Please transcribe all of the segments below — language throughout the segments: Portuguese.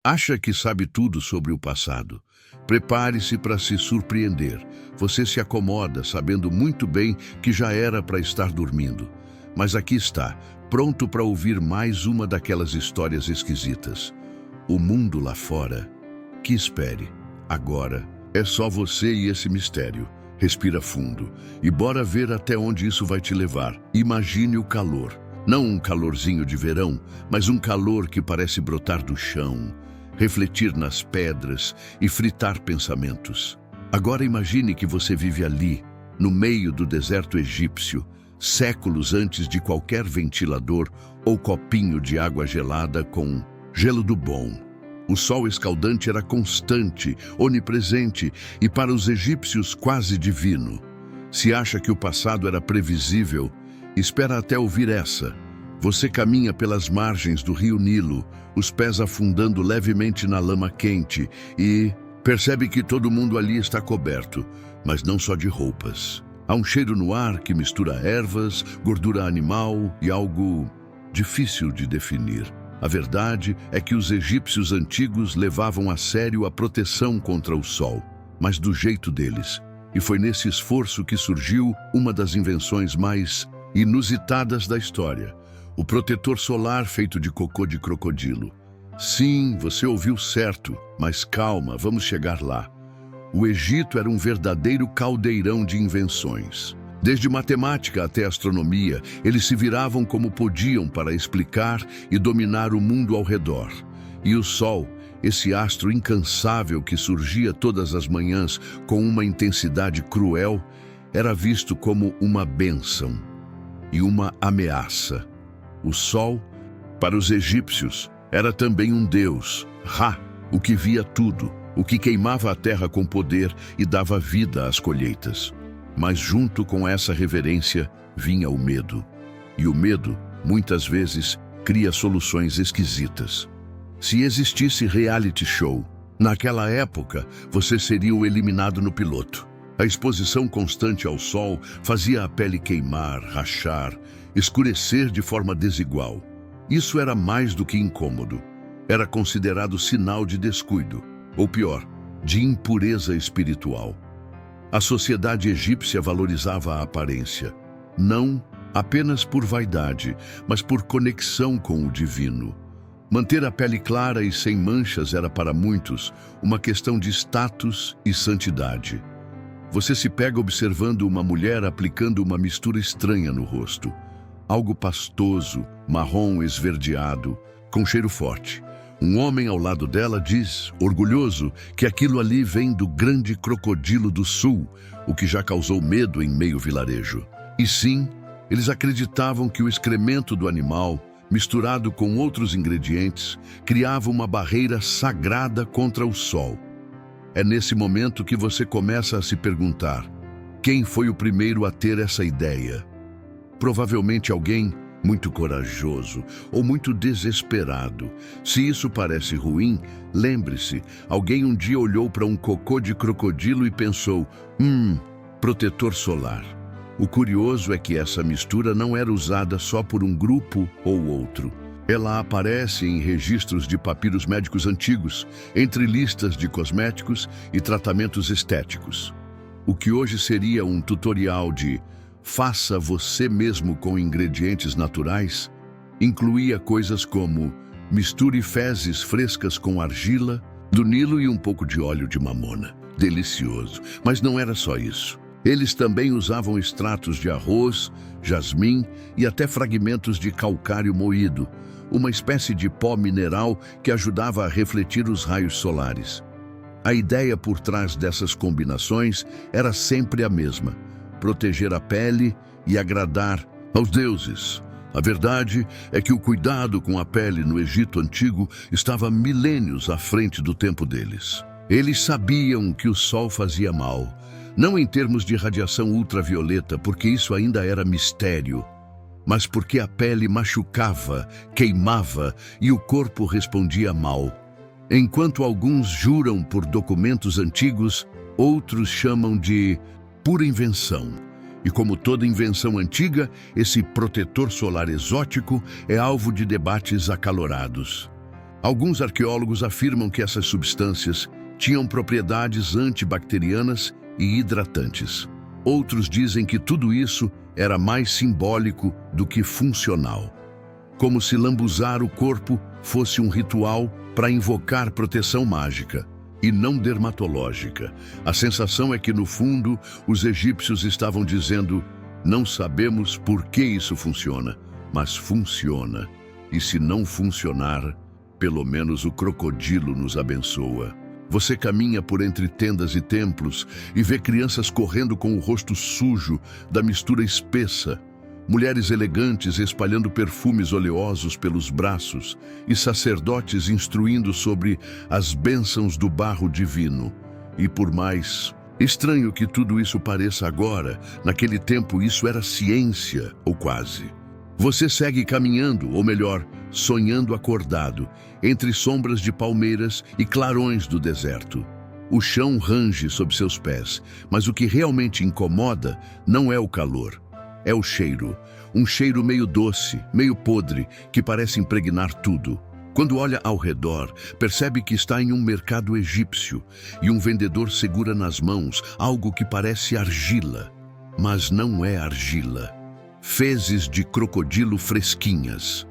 Acha que sabe tudo sobre o passado. Prepare-se para se surpreender. Você se acomoda, sabendo muito bem que já era para estar dormindo. Mas aqui está, pronto para ouvir mais uma daquelas histórias esquisitas. O mundo lá fora. Que espere. Agora é só você e esse mistério. Respira fundo e bora ver até onde isso vai te levar. Imagine o calor. Não um calorzinho de verão, mas um calor que parece brotar do chão, refletir nas pedras e fritar pensamentos. Agora imagine que você vive ali, no meio do deserto egípcio, séculos antes de qualquer ventilador ou copinho de água gelada com gelo do bom. O sol escaldante era constante, onipresente e para os egípcios quase divino. Se acha que o passado era previsível, espera até ouvir essa. Você caminha pelas margens do rio Nilo, os pés afundando levemente na lama quente e percebe que todo mundo ali está coberto, mas não só de roupas. Há um cheiro no ar que mistura ervas, gordura animal e algo difícil de definir. A verdade é que os egípcios antigos levavam a sério a proteção contra o sol, mas do jeito deles. E foi nesse esforço que surgiu uma das invenções mais inusitadas da história: o protetor solar feito de cocô de crocodilo. Sim, você ouviu certo, mas calma, vamos chegar lá. O Egito era um verdadeiro caldeirão de invenções. Desde matemática até astronomia, eles se viravam como podiam para explicar e dominar o mundo ao redor. E o Sol, esse astro incansável que surgia todas as manhãs com uma intensidade cruel, era visto como uma bênção e uma ameaça. O Sol, para os egípcios, era também um deus, Ra, o que via tudo, o que queimava a terra com poder e dava vida às colheitas. Mas junto com essa reverência vinha o medo. E o medo, muitas vezes, cria soluções esquisitas. Se existisse reality show, naquela época, você seria o eliminado no piloto. A exposição constante ao sol fazia a pele queimar, rachar, escurecer de forma desigual. Isso era mais do que incômodo. Era considerado sinal de descuido, ou pior, de impureza espiritual. A sociedade egípcia valorizava a aparência, não apenas por vaidade, mas por conexão com o divino. Manter a pele clara e sem manchas era para muitos uma questão de status e santidade. Você se pega observando uma mulher aplicando uma mistura estranha no rosto. Algo pastoso, marrom esverdeado, com cheiro forte. Um homem ao lado dela diz, orgulhoso, que aquilo ali vem do grande crocodilo do sul, o que já causou medo em meio vilarejo. E sim, eles acreditavam que o excremento do animal, misturado com outros ingredientes, criava uma barreira sagrada contra o sol. É nesse momento que você começa a se perguntar: quem foi o primeiro a ter essa ideia? Provavelmente alguém muito corajoso ou muito desesperado. Se isso parece ruim, lembre-se, alguém um dia olhou para um cocô de crocodilo e pensou, protetor solar. O curioso é que essa mistura não era usada só por um grupo ou outro. Ela aparece em registros de papiros médicos antigos, entre listas de cosméticos e tratamentos estéticos. O que hoje seria um tutorial de faça você mesmo com ingredientes naturais, incluía coisas como misture fezes frescas com argila do Nilo e um pouco de óleo de mamona. Delicioso, mas não era só isso. Eles também usavam extratos de arroz, jasmim e até fragmentos de calcário moído, uma espécie de pó mineral que ajudava a refletir os raios solares. A ideia por trás dessas combinações era sempre a mesma: proteger a pele e agradar aos deuses. A verdade é que o cuidado com a pele no Egito Antigo estava milênios à frente do tempo deles. Eles sabiam que o sol fazia mal, não em termos de radiação ultravioleta, porque isso ainda era mistério, mas porque a pele machucava, queimava e o corpo respondia mal. Enquanto alguns juram por documentos antigos, outros chamam de pura invenção. E como toda invenção antiga, esse protetor solar exótico é alvo de debates acalorados. Alguns arqueólogos afirmam que essas substâncias tinham propriedades antibacterianas e hidratantes. Outros dizem que tudo isso era mais simbólico do que funcional, como se lambuzar o corpo fosse um ritual para invocar proteção mágica e não dermatológica. A sensação é que, no fundo, os egípcios estavam dizendo: não sabemos por que isso funciona, mas funciona. E se não funcionar, pelo menos o crocodilo nos abençoa. Você caminha por entre tendas e templos e vê crianças correndo com o rosto sujo da mistura espessa, mulheres elegantes espalhando perfumes oleosos pelos braços e sacerdotes instruindo sobre as bênçãos do barro divino. E por mais estranho que tudo isso pareça agora, naquele tempo isso era ciência, ou quase. Você segue caminhando, ou melhor, sonhando acordado, entre sombras de palmeiras e clarões do deserto. O chão range sob seus pés, mas o que realmente incomoda não é o calor, é o cheiro. Um cheiro meio doce, meio podre, que parece impregnar tudo. Quando olha ao redor, percebe que está em um mercado egípcio e um vendedor segura nas mãos algo que parece argila, mas não é argila. Fezes de crocodilo fresquinhas.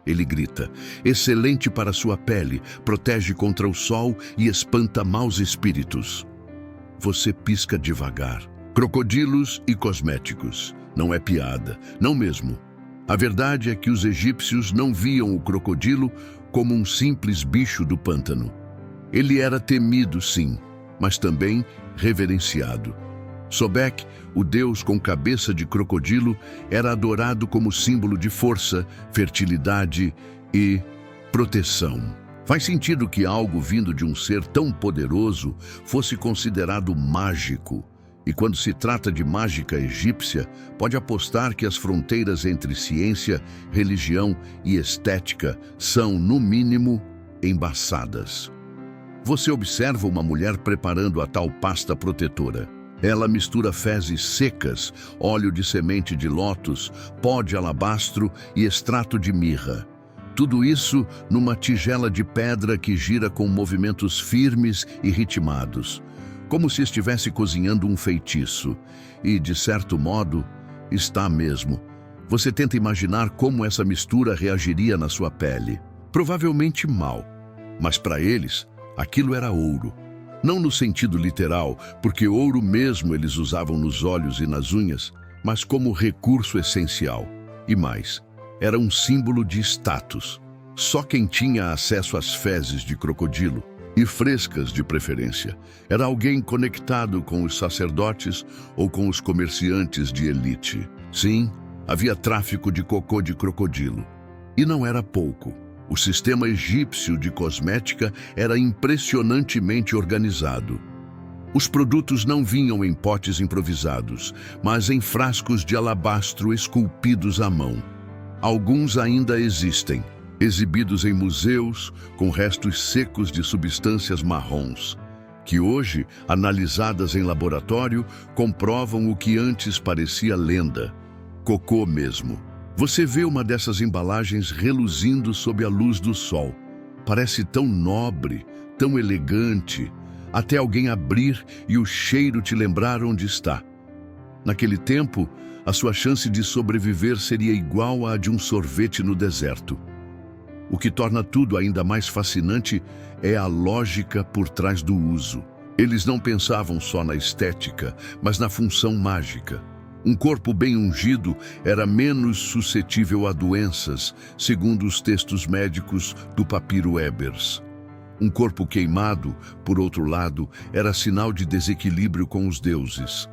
Ele grita: excelente para sua pele, protege contra o sol e espanta maus espíritos. Você pisca devagar. Crocodilos e cosméticos. Não é piada, não mesmo. A verdade é que os egípcios não viam o crocodilo como um simples bicho do pântano. Ele era temido, sim, mas também reverenciado. Sobek, o deus com cabeça de crocodilo, era adorado como símbolo de força, fertilidade e proteção. Faz sentido que algo vindo de um ser tão poderoso fosse considerado mágico. E quando se trata de mágica egípcia, pode apostar que as fronteiras entre ciência, religião e estética são, no mínimo, embaçadas. Você observa uma mulher preparando a tal pasta protetora. Ela mistura fezes secas, óleo de semente de lótus, pó de alabastro e extrato de mirra. Tudo isso numa tigela de pedra que gira com movimentos firmes e ritmados, como se estivesse cozinhando um feitiço. E, de certo modo, está mesmo. Você tenta imaginar como essa mistura reagiria na sua pele. Provavelmente mal, mas para eles, aquilo era ouro. Não no sentido literal, porque ouro mesmo eles usavam nos olhos e nas unhas, mas como recurso essencial. E mais, era um símbolo de status. Só quem tinha acesso às fezes de crocodilo, e frescas de preferência, era alguém conectado com os sacerdotes ou com os comerciantes de elite. Sim, havia tráfico de cocô de crocodilo. E não era pouco. O sistema egípcio de cosmética era impressionantemente organizado. Os produtos não vinham em potes improvisados, mas em frascos de alabastro esculpidos à mão. Alguns ainda existem, exibidos em museus com restos secos de substâncias marrons, que hoje, analisadas em laboratório, comprovam o que antes parecia lenda, cocô mesmo. Você vê uma dessas embalagens reluzindo sob a luz do sol. Parece tão nobre, tão elegante, até alguém abrir e o cheiro te lembrar onde está. Naquele tempo, a sua chance de sobreviver seria igual à de um sorvete no deserto. O que torna tudo ainda mais fascinante é a lógica por trás do uso. Eles não pensavam só na estética, mas na função mágica. Um corpo bem ungido era menos suscetível a doenças, segundo os textos médicos do papiro Ebers. Um corpo queimado, por outro lado, era sinal de desequilíbrio com os deuses.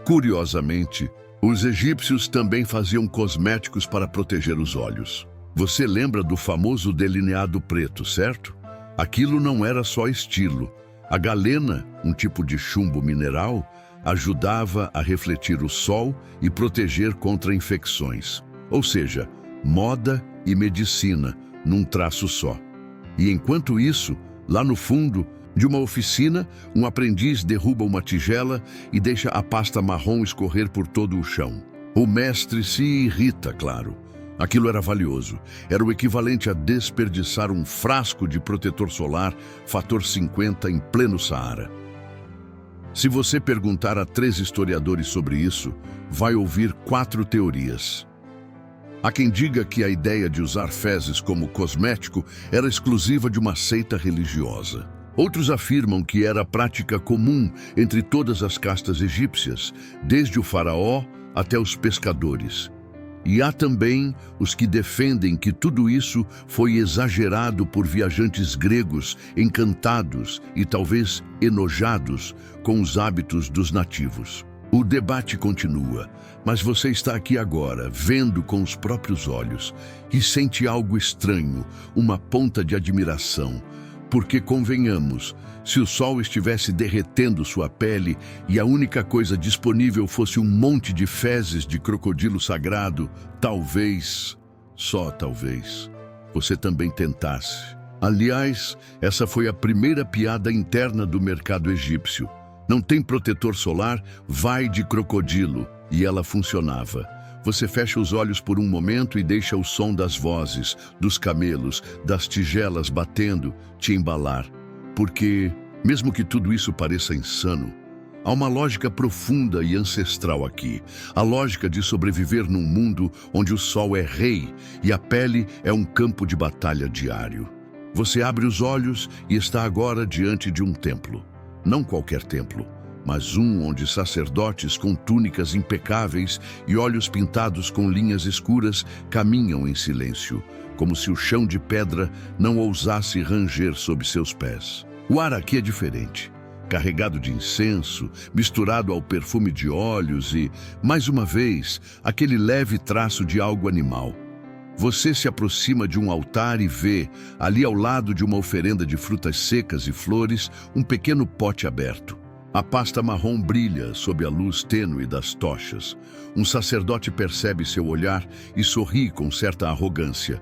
Curiosamente, os egípcios também faziam cosméticos para proteger os olhos. Você lembra do famoso delineado preto, certo? Aquilo não era só estilo. A galena, um tipo de chumbo mineral, ajudava a refletir o sol e proteger contra infecções. Ou seja, moda e medicina num traço só. E enquanto isso, lá no fundo de uma oficina, um aprendiz derruba uma tigela e deixa a pasta marrom escorrer por todo o chão. O mestre se irrita, claro. Aquilo era valioso. Era o equivalente a desperdiçar um frasco de protetor solar fator 50 em pleno Saara. Se você perguntar a 3 historiadores sobre isso, vai ouvir 4 teorias. Há quem diga que a ideia de usar fezes como cosmético era exclusiva de uma seita religiosa. Outros afirmam que era prática comum entre todas as castas egípcias, desde o faraó até os pescadores. E há também os que defendem que tudo isso foi exagerado por viajantes gregos encantados e talvez enojados com os hábitos dos nativos. O debate continua, mas você está aqui agora, vendo com os próprios olhos, e sente algo estranho, uma ponta de admiração. Porque, convenhamos, se o sol estivesse derretendo sua pele e a única coisa disponível fosse um monte de fezes de crocodilo sagrado, talvez, só talvez, você também tentasse. Aliás, essa foi a primeira piada interna do mercado egípcio. Não tem protetor solar? Vai de crocodilo. E ela funcionava. Você fecha os olhos por um momento e deixa o som das vozes, dos camelos, das tigelas batendo te embalar. Porque, mesmo que tudo isso pareça insano, há uma lógica profunda e ancestral aqui. A lógica de sobreviver num mundo onde o sol é rei e a pele é um campo de batalha diário. Você abre os olhos e está agora diante de um templo. Não qualquer templo, mas um onde sacerdotes com túnicas impecáveis e olhos pintados com linhas escuras caminham em silêncio, como se o chão de pedra não ousasse ranger sob seus pés. O ar aqui é diferente, carregado de incenso, misturado ao perfume de óleos e, mais uma vez, aquele leve traço de algo animal. Você se aproxima de um altar e vê, ali ao lado de uma oferenda de frutas secas e flores, um pequeno pote aberto. A pasta marrom brilha sob a luz tênue das tochas. Um sacerdote percebe seu olhar e sorri com certa arrogância.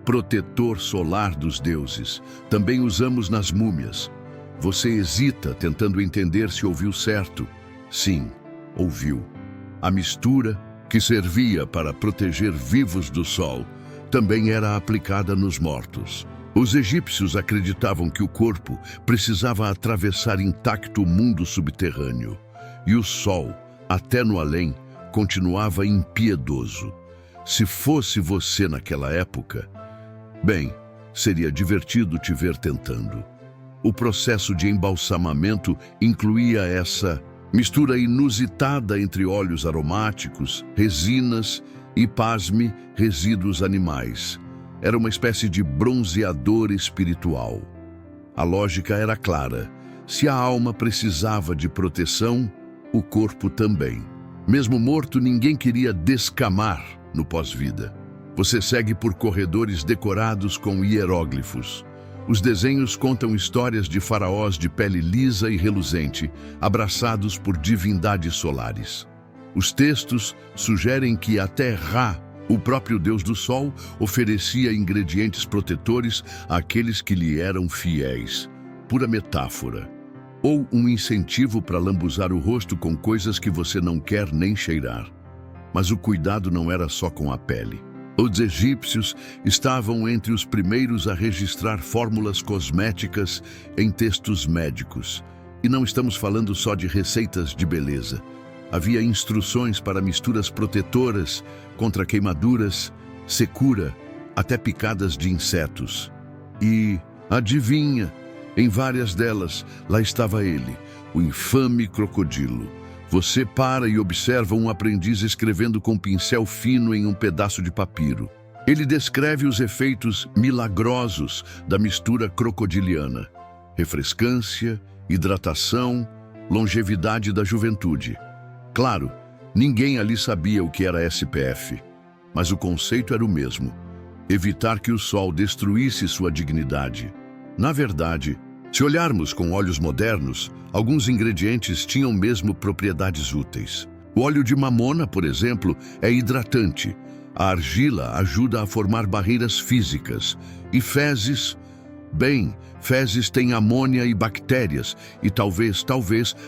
Protetor solar dos deuses. Também usamos nas múmias. Você hesita, tentando entender se ouviu certo. Sim, ouviu. A mistura, que servia para proteger vivos do sol, também era aplicada nos mortos. Os egípcios acreditavam que o corpo precisava atravessar intacto o mundo subterrâneo. E o sol, até no além, continuava impiedoso. Se fosse você naquela época, bem, seria divertido te ver tentando. O processo de embalsamamento incluía essa mistura inusitada entre óleos aromáticos, resinas e, pasme, resíduos animais. Era uma espécie de bronzeador espiritual. A lógica era clara. Se a alma precisava de proteção, o corpo também. Mesmo morto, ninguém queria descamar no pós-vida. Você segue por corredores decorados com hieróglifos. Os desenhos contam histórias de faraós de pele lisa e reluzente, abraçados por divindades solares. Os textos sugerem que até Ra, o próprio deus do sol, oferecia ingredientes protetores àqueles que lhe eram fiéis. Pura metáfora. Ou um incentivo para lambuzar o rosto com coisas que você não quer nem cheirar. Mas o cuidado não era só com a pele. Os egípcios estavam entre os primeiros a registrar fórmulas cosméticas em textos médicos. E não estamos falando só de receitas de beleza. Havia instruções para misturas protetoras contra queimaduras, secura, até picadas de insetos. E, adivinha, em várias delas, lá estava ele, o infame crocodilo. Você para e observa um aprendiz escrevendo com pincel fino em um pedaço de papiro. Ele descreve os efeitos milagrosos da mistura crocodiliana: refrescância, hidratação, longevidade da juventude. Claro, ninguém ali sabia o que era SPF, mas o conceito era o mesmo: evitar que o sol destruísse sua dignidade. Na verdade, se olharmos com olhos modernos, alguns ingredientes tinham mesmo propriedades úteis. O óleo de mamona, por exemplo, é hidratante. A argila ajuda a formar barreiras físicas. E fezes? Bem, fezes têm amônia e bactérias e talvez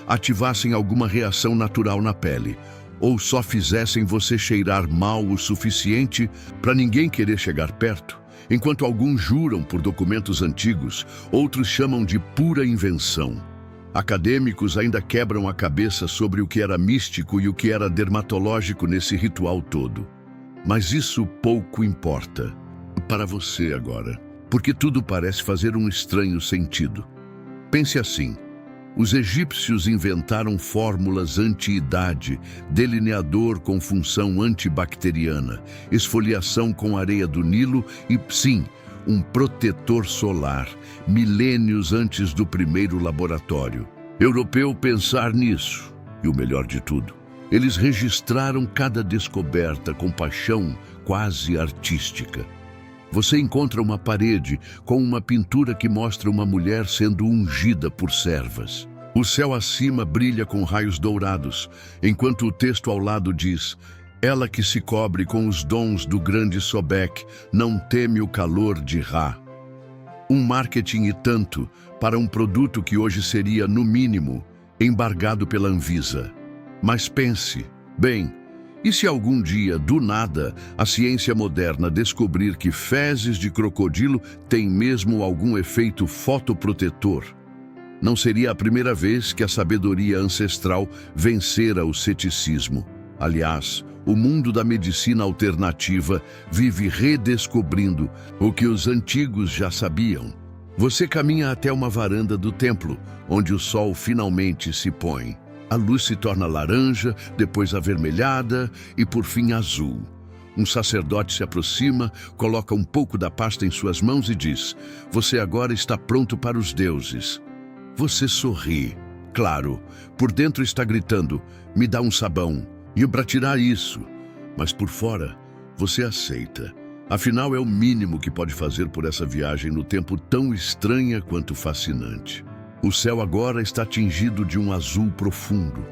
ativassem alguma reação natural na pele. ou só fizessem você cheirar mal o suficiente para ninguém querer chegar perto. Enquanto alguns juram por documentos antigos, outros chamam de pura invenção. Acadêmicos ainda quebram a cabeça sobre o que era místico e o que era dermatológico nesse ritual todo. Mas isso pouco importa para você agora, porque tudo parece fazer um estranho sentido. Pense assim: os egípcios inventaram fórmulas anti-idade, delineador com função antibacteriana, esfoliação com areia do Nilo e, sim, um protetor solar, milênios antes do primeiro laboratório. Europeu pensar nisso, e o melhor de tudo, eles registraram cada descoberta com paixão quase artística. Você encontra uma parede com uma pintura que mostra uma mulher sendo ungida por servas. O céu acima brilha com raios dourados, enquanto o texto ao lado diz: ela que se cobre com os dons do grande Sobek não teme o calor de Ra. Um marketing e tanto para um produto que hoje seria, no mínimo, embargado pela Anvisa. Mas pense, bem, e se algum dia, do nada, a ciência moderna descobrir que fezes de crocodilo têm mesmo algum efeito fotoprotetor? Não seria a primeira vez que a sabedoria ancestral vencera o ceticismo. Aliás, o mundo da medicina alternativa vive redescobrindo o que os antigos já sabiam. Você caminha até uma varanda do templo, onde o sol finalmente se põe. A luz se torna laranja, depois avermelhada e, por fim, azul. Um sacerdote se aproxima, coloca um pouco da pasta em suas mãos e diz: você agora está pronto para os deuses. Você sorri. Claro, por dentro está gritando: me dá um sabão. E para tirar isso, mas por fora, você aceita. Afinal, é o mínimo que pode fazer por essa viagem no tempo tão estranha quanto fascinante. O céu agora está tingido de um azul profundo,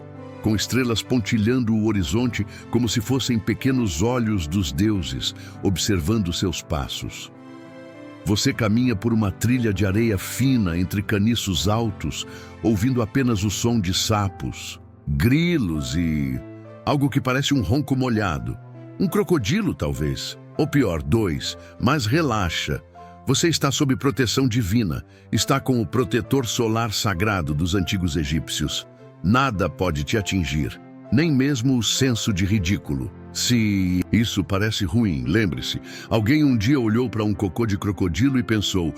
com estrelas pontilhando o horizonte como se fossem pequenos olhos dos deuses, observando seus passos. Você caminha por uma trilha de areia fina entre caniços altos, ouvindo apenas o som de sapos, grilos e algo que parece um ronco molhado. Um crocodilo, talvez. Ou pior, dois. Mas relaxa. Você está sob proteção divina. Está com o protetor solar sagrado dos antigos egípcios. Nada pode te atingir. Nem mesmo o senso de ridículo. Se isso parece ruim, lembre-se. Alguém um dia olhou para um cocô de crocodilo e pensou: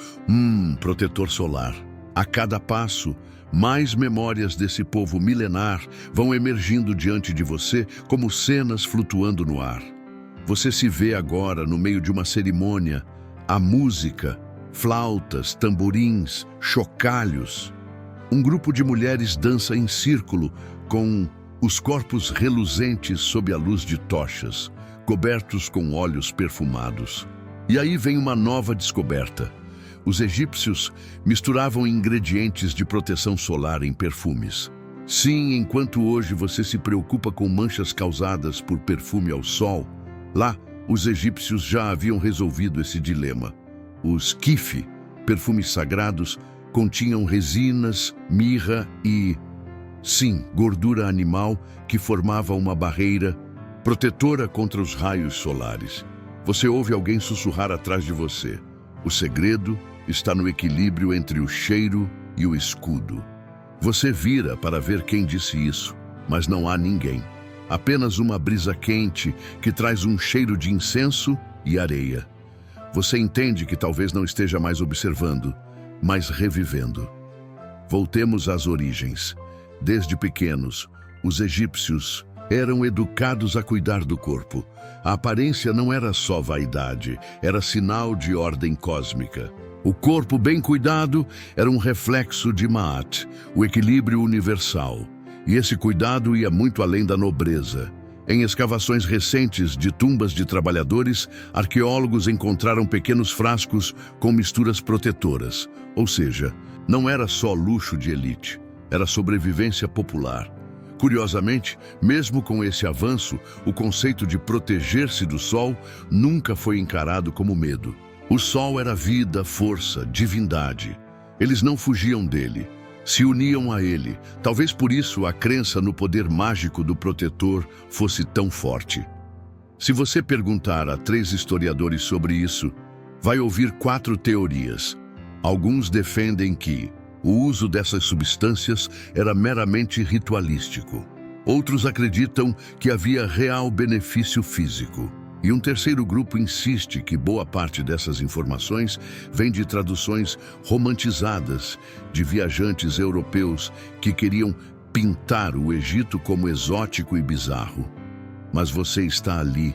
protetor solar. A cada passo, mais memórias desse povo milenar vão emergindo diante de você como cenas flutuando no ar. Você se vê agora no meio de uma cerimônia. Há música, flautas, tamborins, chocalhos. Um grupo de mulheres dança em círculo com os corpos reluzentes sob a luz de tochas, cobertos com óleos perfumados. E aí vem uma nova descoberta. Os egípcios misturavam ingredientes de proteção solar em perfumes. Sim, enquanto hoje você se preocupa com manchas causadas por perfume ao sol, lá os egípcios já haviam resolvido esse dilema. Os kifi, perfumes sagrados, continham resinas, mirra e, sim, gordura animal que formava uma barreira protetora contra os raios solares. Você ouve alguém sussurrar atrás de você: o segredo está no equilíbrio entre o cheiro e o escudo. Você vira para ver quem disse isso, mas não há ninguém. Apenas uma brisa quente que traz um cheiro de incenso e areia. Você entende que talvez não esteja mais observando, mas revivendo. Voltemos às origens. Desde pequenos, os egípcios eram educados a cuidar do corpo. A aparência não era só vaidade, era sinal de ordem cósmica. O corpo bem cuidado era um reflexo de Ma'at, o equilíbrio universal. E esse cuidado ia muito além da nobreza. Em escavações recentes de tumbas de trabalhadores, arqueólogos encontraram pequenos frascos com misturas protetoras. Ou seja, não era só luxo de elite, era sobrevivência popular. Curiosamente, mesmo com esse avanço, o conceito de proteger-se do sol nunca foi encarado como medo. O sol era vida, força, divindade. Eles não fugiam dele. se uniam a ele. Talvez por isso a crença no poder mágico do protetor fosse tão forte. Se você perguntar a 3 historiadores sobre isso, vai ouvir 4 teorias. Alguns defendem que o uso dessas substâncias era meramente ritualístico. Outros acreditam que havia real benefício físico. E um terceiro grupo insiste que boa parte dessas informações vem de traduções romantizadas de viajantes europeus que queriam pintar o Egito como exótico e bizarro. Mas você está ali,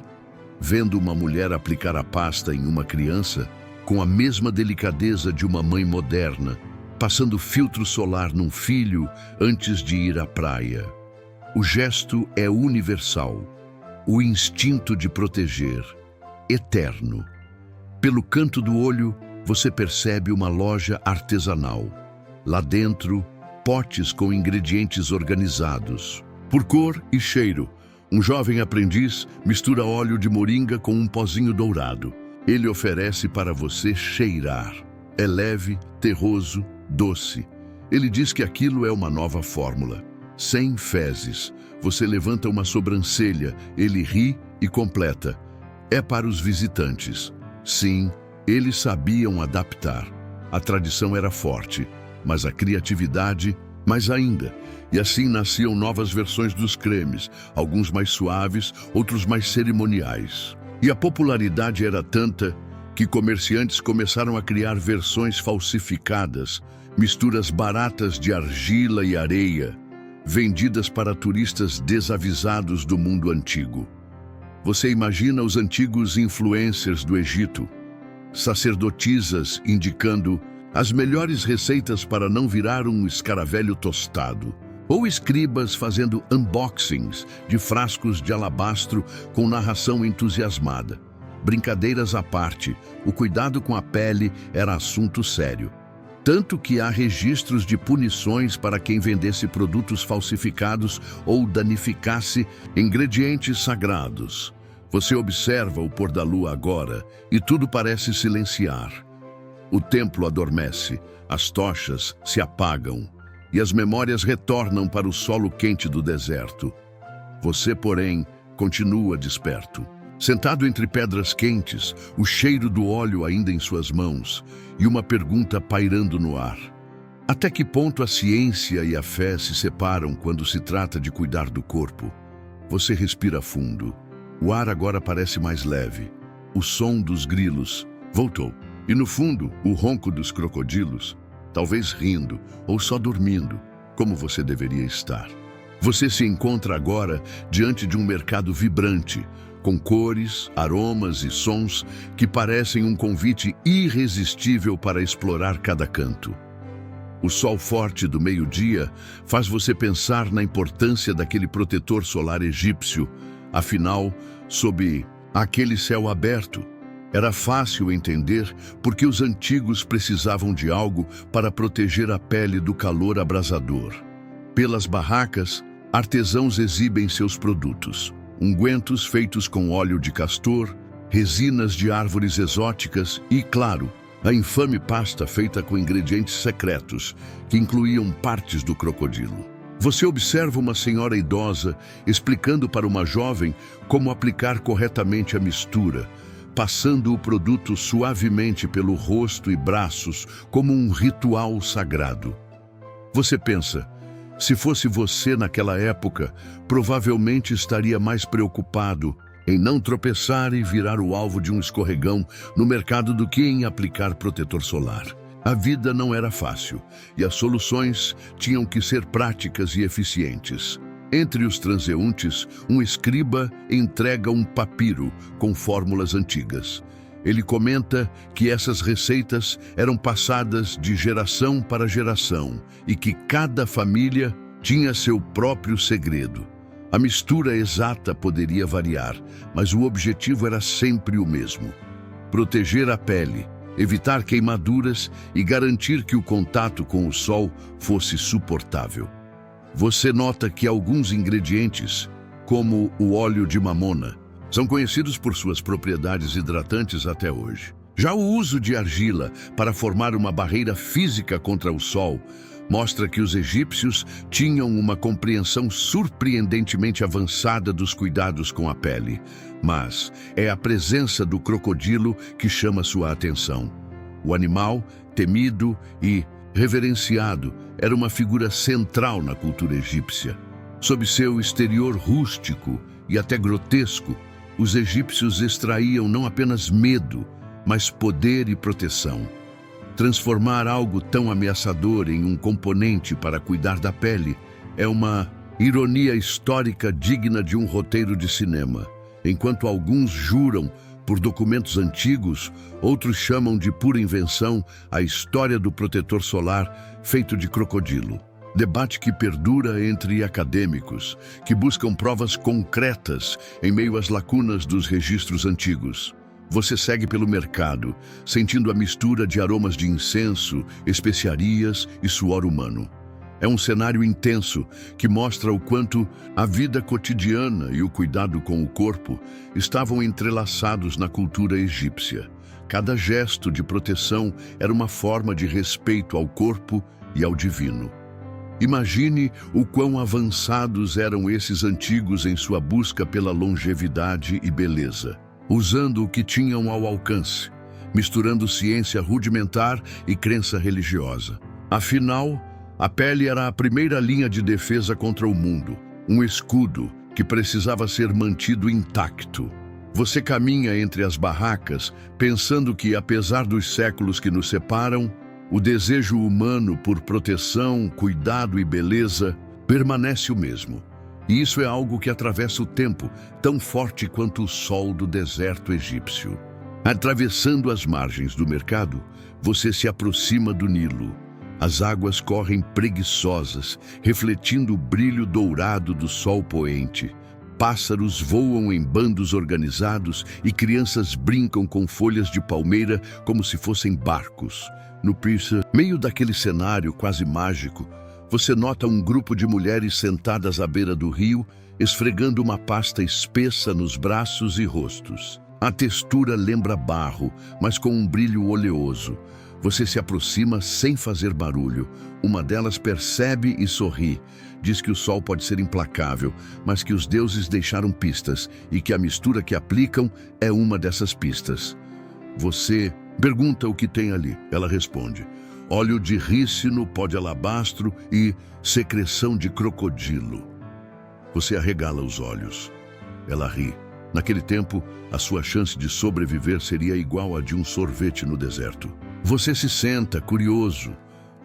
vendo uma mulher aplicar a pasta em uma criança com a mesma delicadeza de uma mãe moderna, passando filtro solar num filho antes de ir à praia. O gesto é universal. O instinto de proteger, eterno. Pelo canto do olho, você percebe uma loja artesanal. Lá dentro, potes com ingredientes organizados. Por cor e cheiro, um jovem aprendiz mistura óleo de moringa com um pozinho dourado. Ele oferece para você cheirar. É leve, terroso, doce. Ele diz que aquilo é uma nova fórmula. Sem fezes. Você levanta uma sobrancelha, ele ri e completa. É para os visitantes. Sim, eles sabiam adaptar. A tradição era forte, mas a criatividade, mais ainda. E assim nasciam novas versões dos cremes, alguns mais suaves, outros mais cerimoniais. E a popularidade era tanta que comerciantes começaram a criar versões falsificadas, misturas baratas de argila e areia, vendidas para turistas desavisados do mundo antigo. Você imagina os antigos influencers do Egito, sacerdotisas indicando as melhores receitas para não virar um escaravelho tostado, ou escribas fazendo unboxings de frascos de alabastro com narração entusiasmada. Brincadeiras à parte, o cuidado com a pele era assunto sério. Tanto que há registros de punições para quem vendesse produtos falsificados ou danificasse ingredientes sagrados. Você observa o pôr da lua agora e tudo parece silenciar. O templo adormece, as tochas se apagam e as memórias retornam para o solo quente do deserto. Você, porém, continua desperto. Sentado entre pedras quentes, o cheiro do óleo ainda em suas mãos e uma pergunta pairando no ar. Até que ponto a ciência e a fé se separam quando se trata de cuidar do corpo? Você respira fundo. O ar agora parece mais leve. O som dos grilos voltou. E no fundo, o ronco dos crocodilos, talvez rindo ou só dormindo, como você deveria estar. Você se encontra agora diante de um mercado vibrante, com cores, aromas e sons que parecem um convite irresistível para explorar cada canto. O sol forte do meio-dia faz você pensar na importância daquele protetor solar egípcio. Afinal, sob aquele céu aberto, era fácil entender por que os antigos precisavam de algo para proteger a pele do calor abrasador. Pelas barracas, artesãos exibem seus produtos. Ungüentos feitos com óleo de castor, resinas de árvores exóticas e, claro, a infame pasta feita com ingredientes secretos, que incluíam partes do crocodilo. Você observa uma senhora idosa explicando para uma jovem como aplicar corretamente a mistura, passando o produto suavemente pelo rosto e braços como um ritual sagrado. Você pensa, se fosse você naquela época, provavelmente estaria mais preocupado em não tropeçar e virar o alvo de um escorregão no mercado do que em aplicar protetor solar. A vida não era fácil e as soluções tinham que ser práticas e eficientes. Entre os transeuntes, um escriba entrega um papiro com fórmulas antigas. Ele comenta que essas receitas eram passadas de geração para geração e que cada família tinha seu próprio segredo. A mistura exata poderia variar, mas o objetivo era sempre o mesmo: proteger a pele, evitar queimaduras e garantir que o contato com o sol fosse suportável. Você nota que alguns ingredientes, como o óleo de mamona, são conhecidos por suas propriedades hidratantes até hoje. Já o uso de argila para formar uma barreira física contra o sol Mostra que os egípcios tinham uma compreensão surpreendentemente avançada dos cuidados com a pele. Mas é a presença do crocodilo que chama sua atenção. O animal, temido e reverenciado, era uma figura central na cultura egípcia. Sob seu exterior rústico e até grotesco, os egípcios extraíam não apenas medo, mas poder e proteção. Transformar algo tão ameaçador em um componente para cuidar da pele é uma ironia histórica digna de um roteiro de cinema. Enquanto alguns juram por documentos antigos, outros chamam de pura invenção a história do protetor solar feito de crocodilo. Debate que perdura entre acadêmicos, que buscam provas concretas em meio às lacunas dos registros antigos. Você segue pelo mercado, sentindo a mistura de aromas de incenso, especiarias e suor humano. É um cenário intenso que mostra o quanto a vida cotidiana e o cuidado com o corpo estavam entrelaçados na cultura egípcia. Cada gesto de proteção era uma forma de respeito ao corpo e ao divino. Imagine o quão avançados eram esses antigos em sua busca pela longevidade e beleza, usando o que tinham ao alcance, misturando ciência rudimentar e crença religiosa. Afinal, a pele era a primeira linha de defesa contra o mundo, um escudo que precisava ser mantido intacto. Você caminha entre as barracas, pensando que, apesar dos séculos que nos separam, o desejo humano por proteção, cuidado e beleza permanece o mesmo. E isso é algo que atravessa o tempo, tão forte quanto o sol do deserto egípcio. Atravessando as margens do mercado, você se aproxima do Nilo. As águas correm preguiçosas, refletindo o brilho dourado do sol poente. Pássaros voam em bandos organizados e crianças brincam com folhas de palmeira como se fossem barcos. No meio daquele cenário quase mágico, você nota um grupo de mulheres sentadas à beira do rio, esfregando uma pasta espessa nos braços e rostos. A textura lembra barro, mas com um brilho oleoso. Você se aproxima sem fazer barulho. Uma delas percebe e sorri. Diz que o sol pode ser implacável, mas que os deuses deixaram pistas e que a mistura que aplicam é uma dessas pistas. Você pergunta o que tem ali. Ela responde: óleo de rícino, pó de alabastro e secreção de crocodilo. Você arregala os olhos. Ela ri. Naquele tempo, a sua chance de sobreviver seria igual a de um sorvete no deserto. Você se senta, curioso.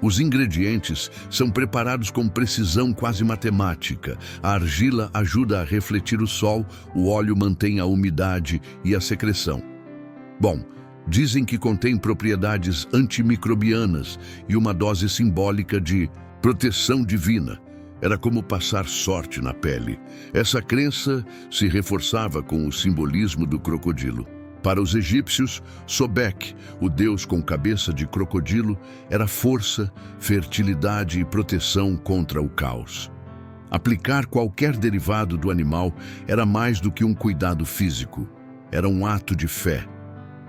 Os ingredientes são preparados com precisão quase matemática. A argila ajuda a refletir o sol, o óleo mantém a umidade e a secreção. Bom, dizem que contém propriedades antimicrobianas e uma dose simbólica de proteção divina. Era como passar sorte na pele. Essa crença se reforçava com o simbolismo do crocodilo. Para os egípcios, Sobek, o deus com cabeça de crocodilo, era força, fertilidade e proteção contra o caos. Aplicar qualquer derivado do animal era mais do que um cuidado físico. Era um ato de fé.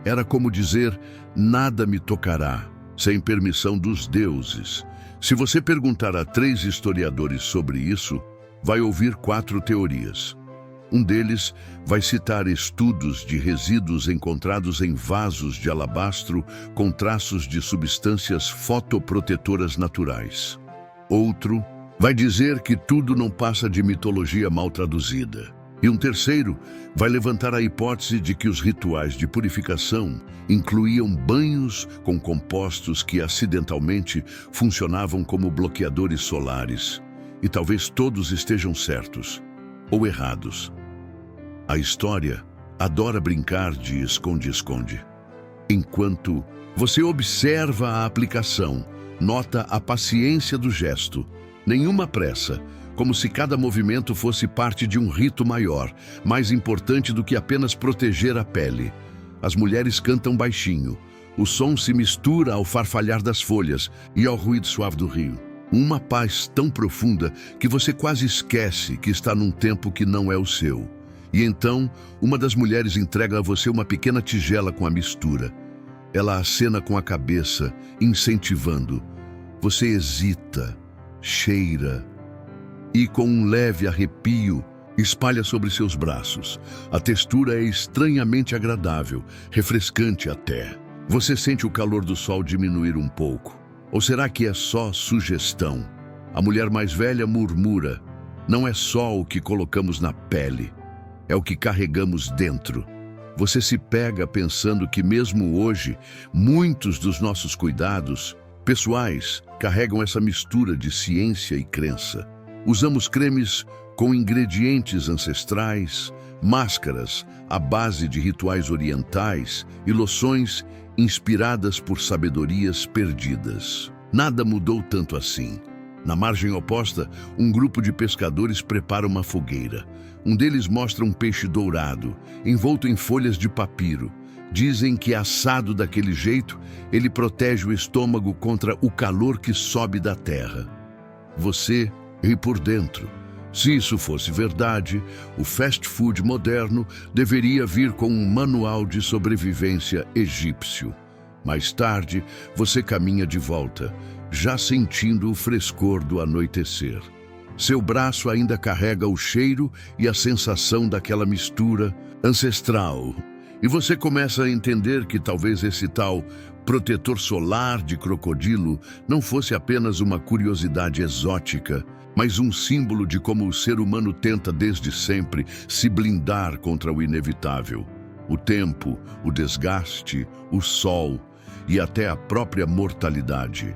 Era como dizer: nada me tocará, sem permissão dos deuses. Se você perguntar a 3 historiadores sobre isso, vai ouvir 4 teorias. Um deles vai citar estudos de resíduos encontrados em vasos de alabastro com traços de substâncias fotoprotetoras naturais. Outro vai dizer que tudo não passa de mitologia mal traduzida. E um terceiro vai levantar a hipótese de que os rituais de purificação incluíam banhos com compostos que acidentalmente funcionavam como bloqueadores solares. E talvez todos estejam certos ou errados. A história adora brincar de esconde-esconde. Enquanto você observa a aplicação, nota a paciência do gesto, nenhuma pressa, como se cada movimento fosse parte de um rito maior, mais importante do que apenas proteger a pele. As mulheres cantam baixinho. O som se mistura ao farfalhar das folhas e ao ruído suave do rio. Uma paz tão profunda que você quase esquece que está num tempo que não é o seu. E então, uma das mulheres entrega a você uma pequena tigela com a mistura. Ela acena com a cabeça, incentivando. Você hesita, cheira e, com um leve arrepio, espalha sobre seus braços. A textura é estranhamente agradável, refrescante até. Você sente o calor do sol diminuir um pouco. Ou será que é só sugestão? A mulher mais velha murmura: não é só o que colocamos na pele, é o que carregamos dentro. Você se pega pensando que mesmo hoje, muitos dos nossos cuidados pessoais carregam essa mistura de ciência e crença. Usamos cremes com ingredientes ancestrais, máscaras à base de rituais orientais e loções inspiradas por sabedorias perdidas. Nada mudou tanto assim. Na margem oposta, um grupo de pescadores prepara uma fogueira. Um deles mostra um peixe dourado, envolto em folhas de papiro. Dizem que assado daquele jeito, ele protege o estômago contra o calor que sobe da terra. Você ri por dentro. Se isso fosse verdade, o fast food moderno deveria vir com um manual de sobrevivência egípcio. Mais tarde, você caminha de volta, já sentindo o frescor do anoitecer. Seu braço ainda carrega o cheiro e a sensação daquela mistura ancestral. E você começa a entender que talvez esse tal protetor solar de crocodilo não fosse apenas uma curiosidade exótica, mas um símbolo de como o ser humano tenta desde sempre se blindar contra o inevitável. O tempo, o desgaste, o sol e até a própria mortalidade.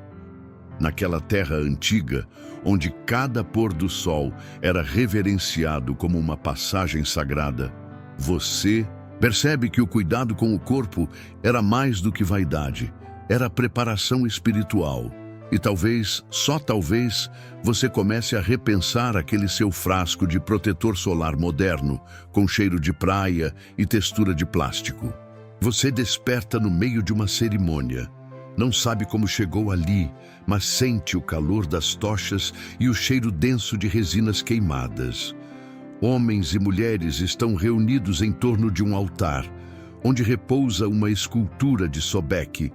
Naquela terra antiga, onde cada pôr do sol era reverenciado como uma passagem sagrada, você percebe que o cuidado com o corpo era mais do que vaidade, era preparação espiritual. E talvez, só talvez, você comece a repensar aquele seu frasco de protetor solar moderno, com cheiro de praia e textura de plástico. Você desperta no meio de uma cerimônia. Não sabe como chegou ali, mas sente o calor das tochas e o cheiro denso de resinas queimadas. Homens e mulheres estão reunidos em torno de um altar, onde repousa uma escultura de Sobek,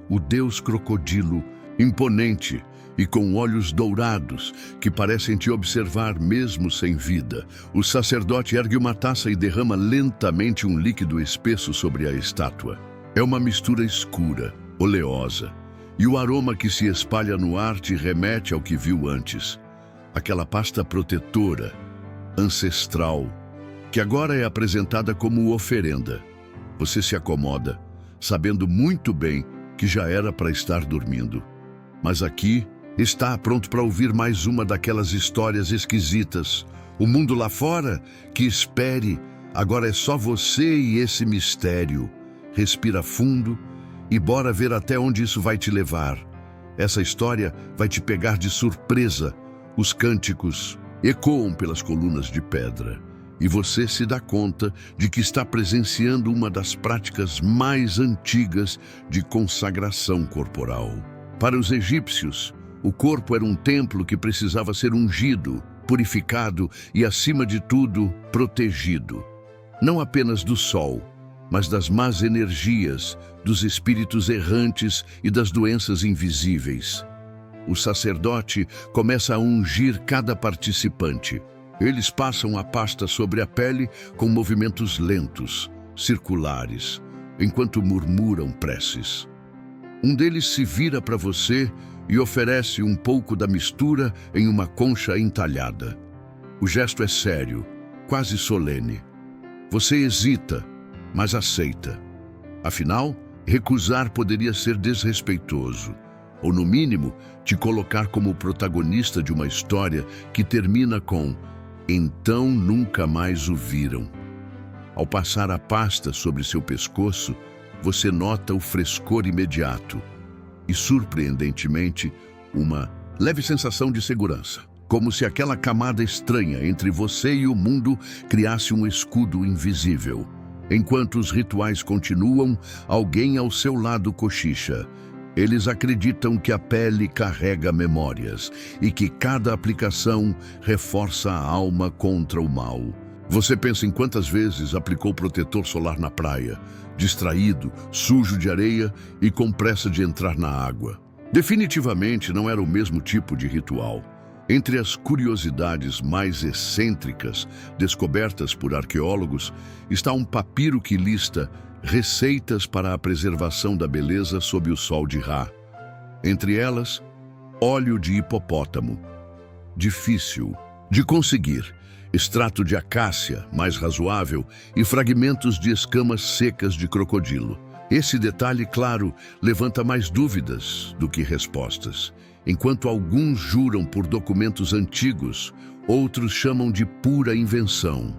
o deus crocodilo, imponente e com olhos dourados que parecem te observar mesmo sem vida. O sacerdote ergue uma taça e derrama lentamente um líquido espesso sobre a estátua. É uma mistura escura, oleosa, e o aroma que se espalha no ar te remete ao que viu antes. Aquela pasta protetora, ancestral, que agora é apresentada como oferenda. Você se acomoda, sabendo muito bem que já era para estar dormindo. Mas aqui está pronto para ouvir mais uma daquelas histórias esquisitas. O mundo lá fora, que espere, agora é só você e esse mistério. Respira fundo e bora ver até onde isso vai te levar. Essa história vai te pegar de surpresa. Os cânticos ecoam pelas colunas de pedra e você se dá conta de que está presenciando uma das práticas mais antigas de consagração corporal. Para os egípcios, o corpo era um templo que precisava ser ungido, purificado e, acima de tudo, protegido. Não apenas do sol, mas das más energias, dos espíritos errantes e das doenças invisíveis. O sacerdote começa a ungir cada participante. Eles passam a pasta sobre a pele com movimentos lentos, circulares, enquanto murmuram preces. Um deles se vira para você e oferece um pouco da mistura em uma concha entalhada. O gesto é sério, quase solene. Você hesita, mas aceita. Afinal, recusar poderia ser desrespeitoso, ou no mínimo, te colocar como protagonista de uma história que termina com "então nunca mais o viram". Ao passar a pasta sobre seu pescoço, você nota o frescor imediato e, surpreendentemente, uma leve sensação de segurança, como se aquela camada estranha entre você e o mundo criasse um escudo invisível. Enquanto os rituais continuam, alguém ao seu lado cochicha. Eles acreditam que a pele carrega memórias e que cada aplicação reforça a alma contra o mal. Você pensa em quantas vezes aplicou protetor solar na praia, distraído, sujo de areia e com pressa de entrar na água. Definitivamente não era o mesmo tipo de ritual. Entre as curiosidades mais excêntricas descobertas por arqueólogos está um papiro que lista receitas para a preservação da beleza sob o sol de Ra. Entre elas, óleo de hipopótamo, difícil de conseguir, extrato de acácia, mais razoável, e fragmentos de escamas secas de crocodilo. Esse detalhe, claro, levanta mais dúvidas do que respostas. Enquanto alguns juram por documentos antigos, outros chamam de pura invenção.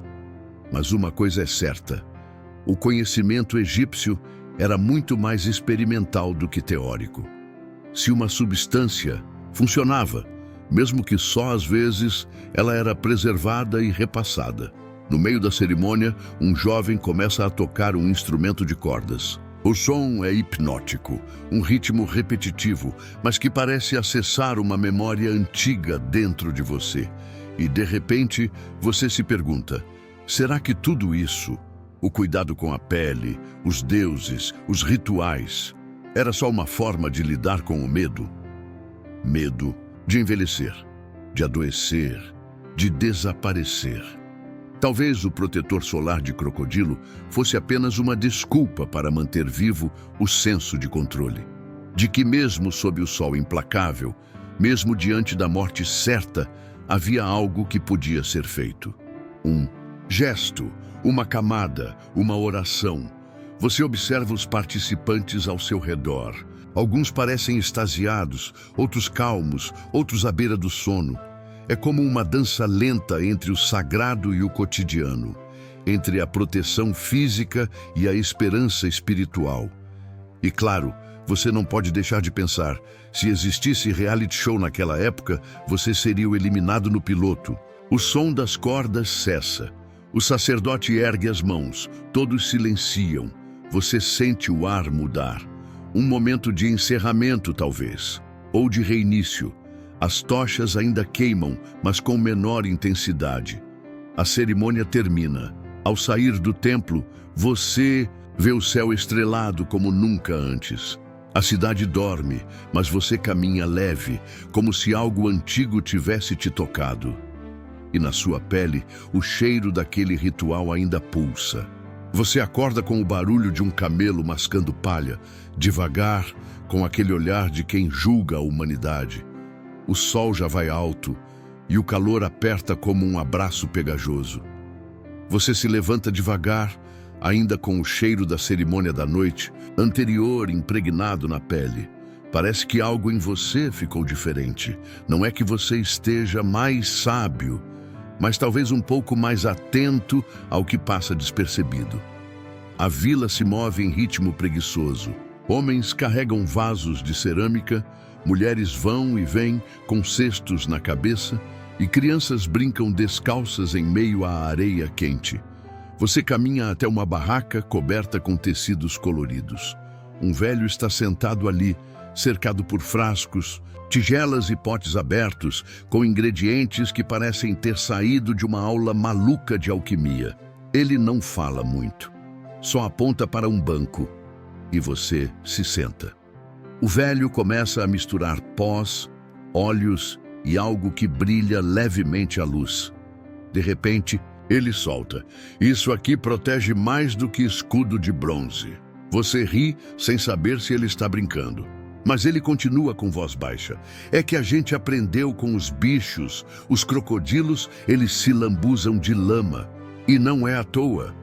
Mas uma coisa é certa: o conhecimento egípcio era muito mais experimental do que teórico. Se uma substância funcionava, mesmo que só às vezes, ela era preservada e repassada. No meio da cerimônia, um jovem começa a tocar um instrumento de cordas. O som é hipnótico, um ritmo repetitivo, mas que parece acessar uma memória antiga dentro de você. E, de repente, você se pergunta: será que tudo isso, o cuidado com a pele, os deuses, os rituais, era só uma forma de lidar com o medo? Medo de envelhecer, de adoecer, de desaparecer. Talvez o protetor solar de crocodilo fosse apenas uma desculpa para manter vivo o senso de controle. De que mesmo sob o sol implacável, mesmo diante da morte certa, havia algo que podia ser feito. Um gesto, uma camada, uma oração. Você observa os participantes ao seu redor. Alguns parecem extasiados, outros calmos, outros à beira do sono. É como uma dança lenta entre o sagrado e o cotidiano, entre a proteção física e a esperança espiritual. E claro, você não pode deixar de pensar: se existisse reality show naquela época, você seria o eliminado no piloto. O som das cordas cessa. O sacerdote ergue as mãos. Todos silenciam. Você sente o ar mudar. Um momento de encerramento, talvez, ou de reinício. As tochas ainda queimam, mas com menor intensidade. A cerimônia termina. Ao sair do templo, você vê o céu estrelado como nunca antes. A cidade dorme, mas você caminha leve, como se algo antigo tivesse te tocado. E na sua pele, o cheiro daquele ritual ainda pulsa. Você acorda com o barulho de um camelo mascando palha, devagar, com aquele olhar de quem julga a humanidade. O sol já vai alto e o calor aperta como um abraço pegajoso. Você se levanta devagar, ainda com o cheiro da cerimônia da noite anterior impregnado na pele. Parece que algo em você ficou diferente. Não é que você esteja mais sábio, mas talvez um pouco mais atento ao que passa despercebido. A vila se move em ritmo preguiçoso. Homens carregam vasos de cerâmica, mulheres vão e vêm com cestos na cabeça e crianças brincam descalças em meio à areia quente. Você caminha até uma barraca coberta com tecidos coloridos. Um velho está sentado ali, cercado por frascos, tigelas e potes abertos, com ingredientes que parecem ter saído de uma aula maluca de alquimia. Ele não fala muito, só aponta para um banco e você se senta. O velho começa a misturar pós, óleos e algo que brilha levemente à luz. De repente, ele solta: "Isso aqui protege mais do que escudo de bronze." Você ri sem saber se ele está brincando. Mas ele continua com voz baixa: "É que a gente aprendeu com os bichos, os crocodilos, eles se lambuzam de lama. E não é à toa."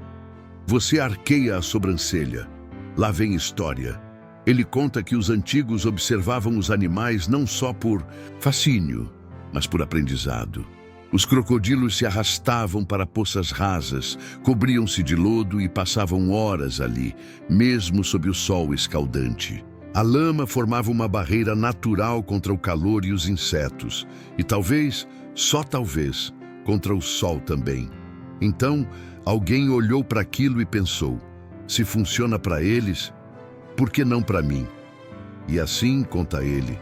Você arqueia a sobrancelha. Lá vem história. Ele conta que os antigos observavam os animais não só por fascínio, mas por aprendizado. Os crocodilos se arrastavam para poças rasas, cobriam-se de lodo e passavam horas ali, mesmo sob o sol escaldante. A lama formava uma barreira natural contra o calor e os insetos, e talvez, só talvez, contra o sol também. Então, alguém olhou para aquilo e pensou: se funciona para eles, por que não para mim? E assim, conta ele,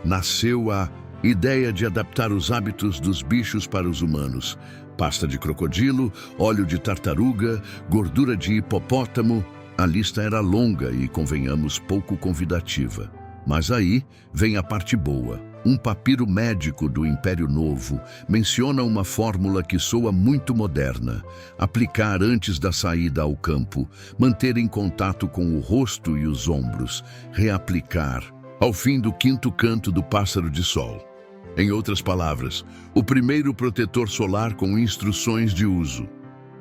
nasceu a ideia de adaptar os hábitos dos bichos para os humanos. Pasta de crocodilo, óleo de tartaruga, gordura de hipopótamo. A lista era longa e, convenhamos, pouco convidativa. Mas aí vem a parte boa. Um papiro médico do Império Novo menciona uma fórmula que soa muito moderna: aplicar antes da saída ao campo, manter em contato com o rosto e os ombros, reaplicar ao fim do quinto canto do pássaro de sol. Em outras palavras, o primeiro protetor solar com instruções de uso.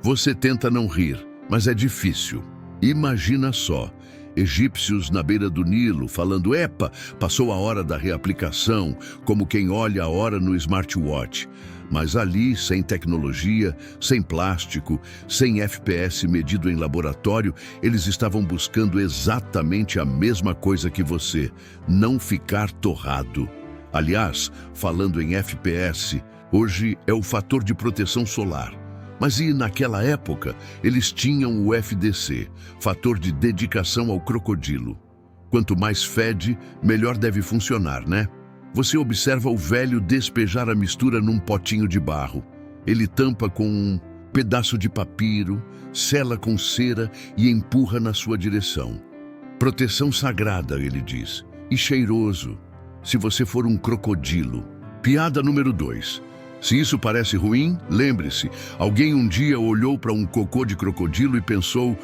Você tenta não rir, mas é difícil. Imagina só, egípcios na beira do Nilo falando: "Epa, passou a hora da reaplicação", como quem olha a hora no smartwatch. Mas ali, sem tecnologia, sem plástico, sem FPS medido em laboratório, eles estavam buscando exatamente a mesma coisa que você: não ficar torrado. Aliás, falando em FPS, hoje é o fator de proteção solar. Mas e naquela época, eles tinham o FDC, fator de dedicação ao crocodilo. Quanto mais fede, melhor deve funcionar, né? Você observa o velho despejar a mistura num potinho de barro. Ele tampa com um pedaço de papiro, sela com cera e empurra na sua direção. Proteção sagrada, ele diz, e cheiroso, se você for um crocodilo. Piada número 2. Se isso parece ruim, lembre-se, alguém um dia olhou para um cocô de crocodilo e pensou: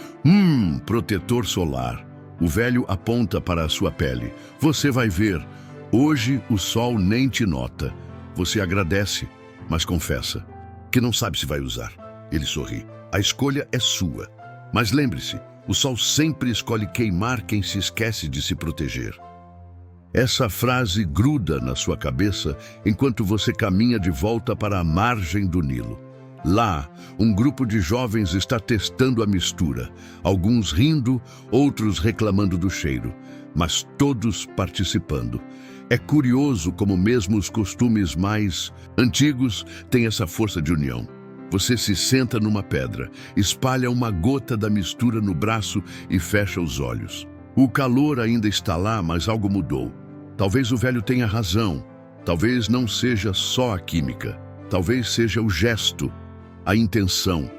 protetor solar. O velho aponta para a sua pele. Você vai ver, hoje o sol nem te nota. Você agradece, mas confessa que não sabe se vai usar. Ele sorri. A escolha é sua. Mas lembre-se, o sol sempre escolhe queimar quem se esquece de se proteger. Essa frase gruda na sua cabeça enquanto você caminha de volta para a margem do Nilo. Lá, um grupo de jovens está testando a mistura, alguns rindo, outros reclamando do cheiro, mas todos participando. É curioso como mesmo os costumes mais antigos têm essa força de união. Você se senta numa pedra, espalha uma gota da mistura no braço e fecha os olhos. O calor ainda está lá, mas algo mudou. Talvez o velho tenha razão. Talvez não seja só a química. Talvez seja o gesto, a intenção,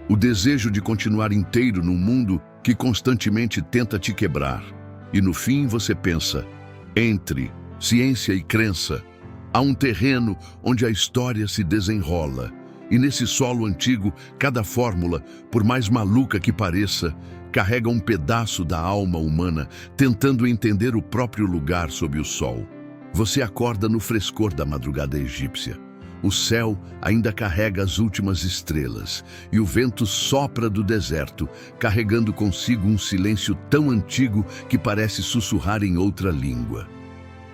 o desejo de continuar inteiro num mundo que constantemente tenta te quebrar. E no fim você pensa: entre ciência e crença, há um terreno onde a história se desenrola. E nesse solo antigo, cada fórmula, por mais maluca que pareça, carrega um pedaço da alma humana, tentando entender o próprio lugar sob o sol. Você acorda no frescor da madrugada egípcia. O céu ainda carrega as últimas estrelas, e o vento sopra do deserto, carregando consigo um silêncio tão antigo que parece sussurrar em outra língua.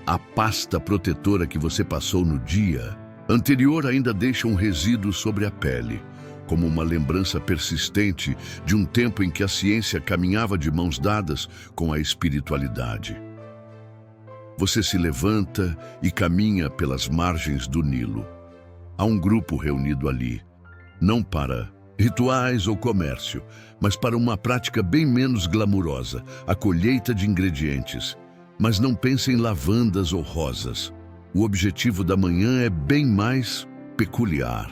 A pasta protetora que você passou no dia anterior ainda deixa um resíduo sobre a pele, como uma lembrança persistente de um tempo em que a ciência caminhava de mãos dadas com a espiritualidade. Você se levanta e caminha pelas margens do Nilo. Há um grupo reunido ali, não para rituais ou comércio, mas para uma prática bem menos glamurosa, a colheita de ingredientes. Mas não pense em lavandas ou rosas. O objetivo da manhã é bem mais peculiar.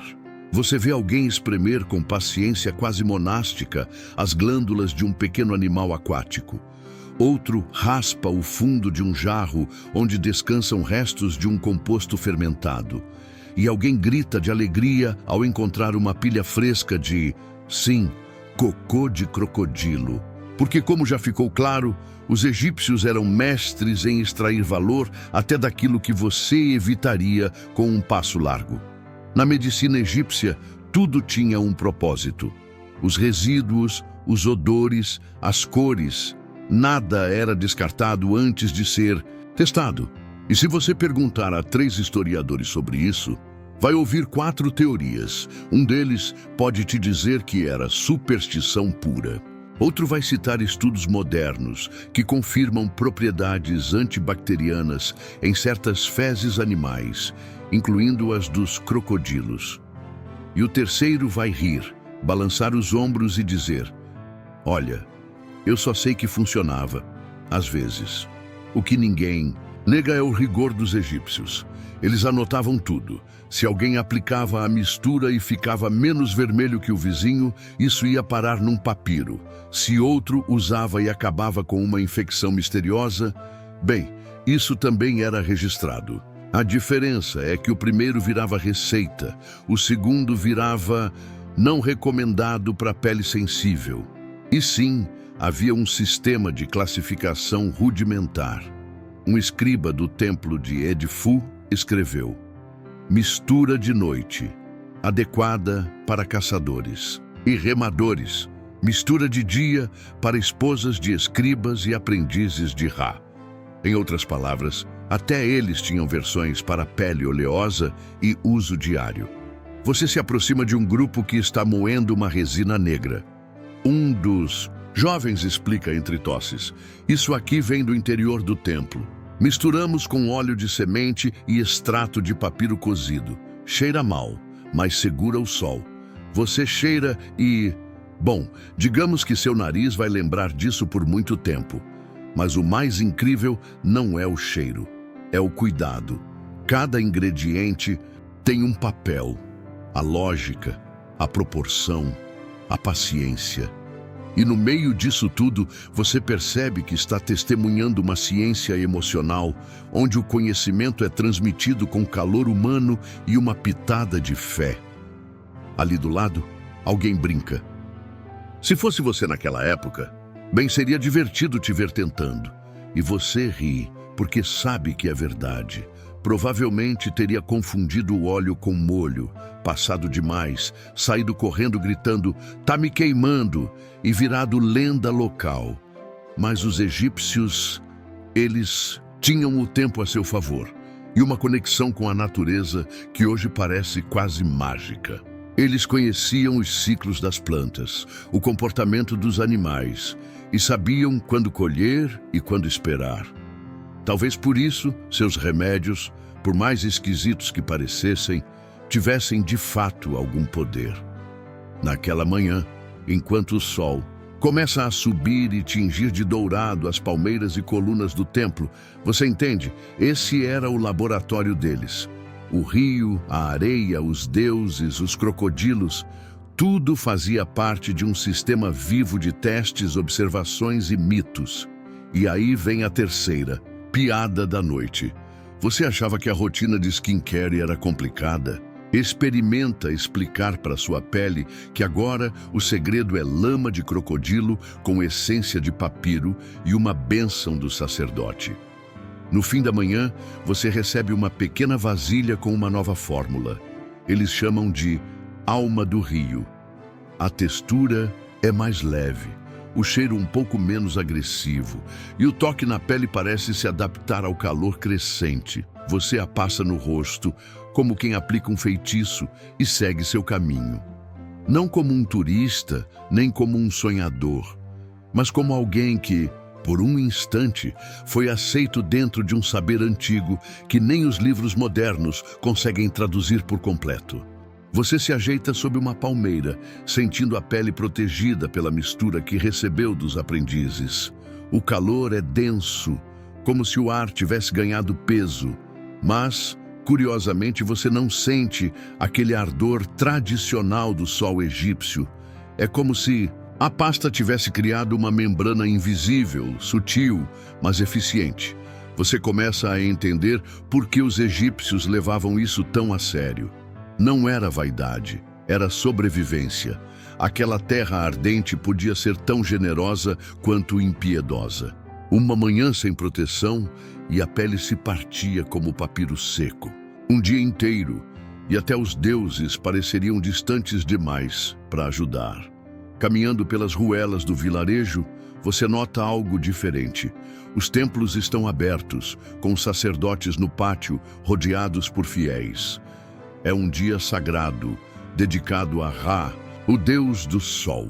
Você vê alguém espremer com paciência quase monástica as glândulas de um pequeno animal aquático. Outro raspa o fundo de um jarro onde descansam restos de um composto fermentado. E alguém grita de alegria ao encontrar uma pilha fresca de, sim, cocô de crocodilo. Porque, como já ficou claro, os egípcios eram mestres em extrair valor até daquilo que você evitaria com um passo largo. Na medicina egípcia, tudo tinha um propósito. Os resíduos, os odores, as cores, nada era descartado antes de ser testado. E se você perguntar a 3 historiadores sobre isso, vai ouvir 4 teorias. Um deles pode te dizer que era superstição pura. Outro vai citar estudos modernos que confirmam propriedades antibacterianas em certas fezes animais, incluindo as dos crocodilos. E o terceiro vai rir, balançar os ombros e dizer: olha, eu só sei que funcionava, às vezes. O que ninguém nega é o rigor dos egípcios. Eles anotavam tudo. Se alguém aplicava a mistura e ficava menos vermelho que o vizinho, isso ia parar num papiro. Se outro usava e acabava com uma infecção misteriosa, bem, isso também era registrado. A diferença é que o primeiro virava receita, o segundo virava não recomendado para pele sensível. E sim, havia um sistema de classificação rudimentar. Um escriba do templo de Edfu escreveu: mistura de noite, adequada para caçadores e remadores, mistura de dia para esposas de escribas e aprendizes de Ra. Em outras palavras, até eles tinham versões para pele oleosa e uso diário. Você se aproxima de um grupo que está moendo uma resina negra. Um dos jovens explica entre tosses: isso aqui vem do interior do templo. Misturamos com óleo de semente e extrato de papiro cozido. Cheira mal, mas segura o sol. Você cheira e... bom, digamos que seu nariz vai lembrar disso por muito tempo. Mas o mais incrível não é o cheiro, é o cuidado. Cada ingrediente tem um papel. A lógica, a proporção, a paciência. E no meio disso tudo, você percebe que está testemunhando uma ciência emocional, onde o conhecimento é transmitido com calor humano e uma pitada de fé. Ali do lado, alguém brinca. Se fosse você naquela época, bem, seria divertido te ver tentando. E você ri, porque sabe que é verdade. Provavelmente teria confundido o óleo com molho, passado demais, saído correndo gritando, tá me queimando, e virado lenda local. Mas os egípcios, eles tinham o tempo a seu favor, e uma conexão com a natureza que hoje parece quase mágica. Eles conheciam os ciclos das plantas, o comportamento dos animais, e sabiam quando colher e quando esperar. Talvez por isso, seus remédios, por mais esquisitos que parecessem, tivessem de fato algum poder. Naquela manhã, enquanto o sol começa a subir e tingir de dourado as palmeiras e colunas do templo, você entende? Esse era o laboratório deles. O rio, a areia, os deuses, os crocodilos, tudo fazia parte de um sistema vivo de testes, observações e mitos. E aí vem a terceira, piada da noite. Você achava que a rotina de skincare era complicada? Experimenta explicar para sua pele que agora o segredo é lama de crocodilo com essência de papiro e uma bênção do sacerdote. No fim da manhã, você recebe uma pequena vasilha com uma nova fórmula. Eles chamam de alma do rio. A textura é mais leve, o cheiro um pouco menos agressivo e o toque na pele parece se adaptar ao calor crescente. Você a passa no rosto, como quem aplica um feitiço e segue seu caminho. Não como um turista, nem como um sonhador, mas como alguém que, por um instante, foi aceito dentro de um saber antigo que nem os livros modernos conseguem traduzir por completo. Você se ajeita sob uma palmeira, sentindo a pele protegida pela mistura que recebeu dos aprendizes. O calor é denso, como se o ar tivesse ganhado peso, mas, curiosamente, você não sente aquele ardor tradicional do sol egípcio. É como se a pasta tivesse criado uma membrana invisível, sutil, mas eficiente. Você começa a entender por que os egípcios levavam isso tão a sério. Não era vaidade, era sobrevivência. Aquela terra ardente podia ser tão generosa quanto impiedosa. Uma manhã sem proteção e a pele se partia como papiro seco. Um dia inteiro, e até os deuses pareceriam distantes demais para ajudar. Caminhando pelas ruelas do vilarejo, você nota algo diferente. Os templos estão abertos, com os sacerdotes no pátio, rodeados por fiéis. É um dia sagrado, dedicado a Ra, o deus do sol.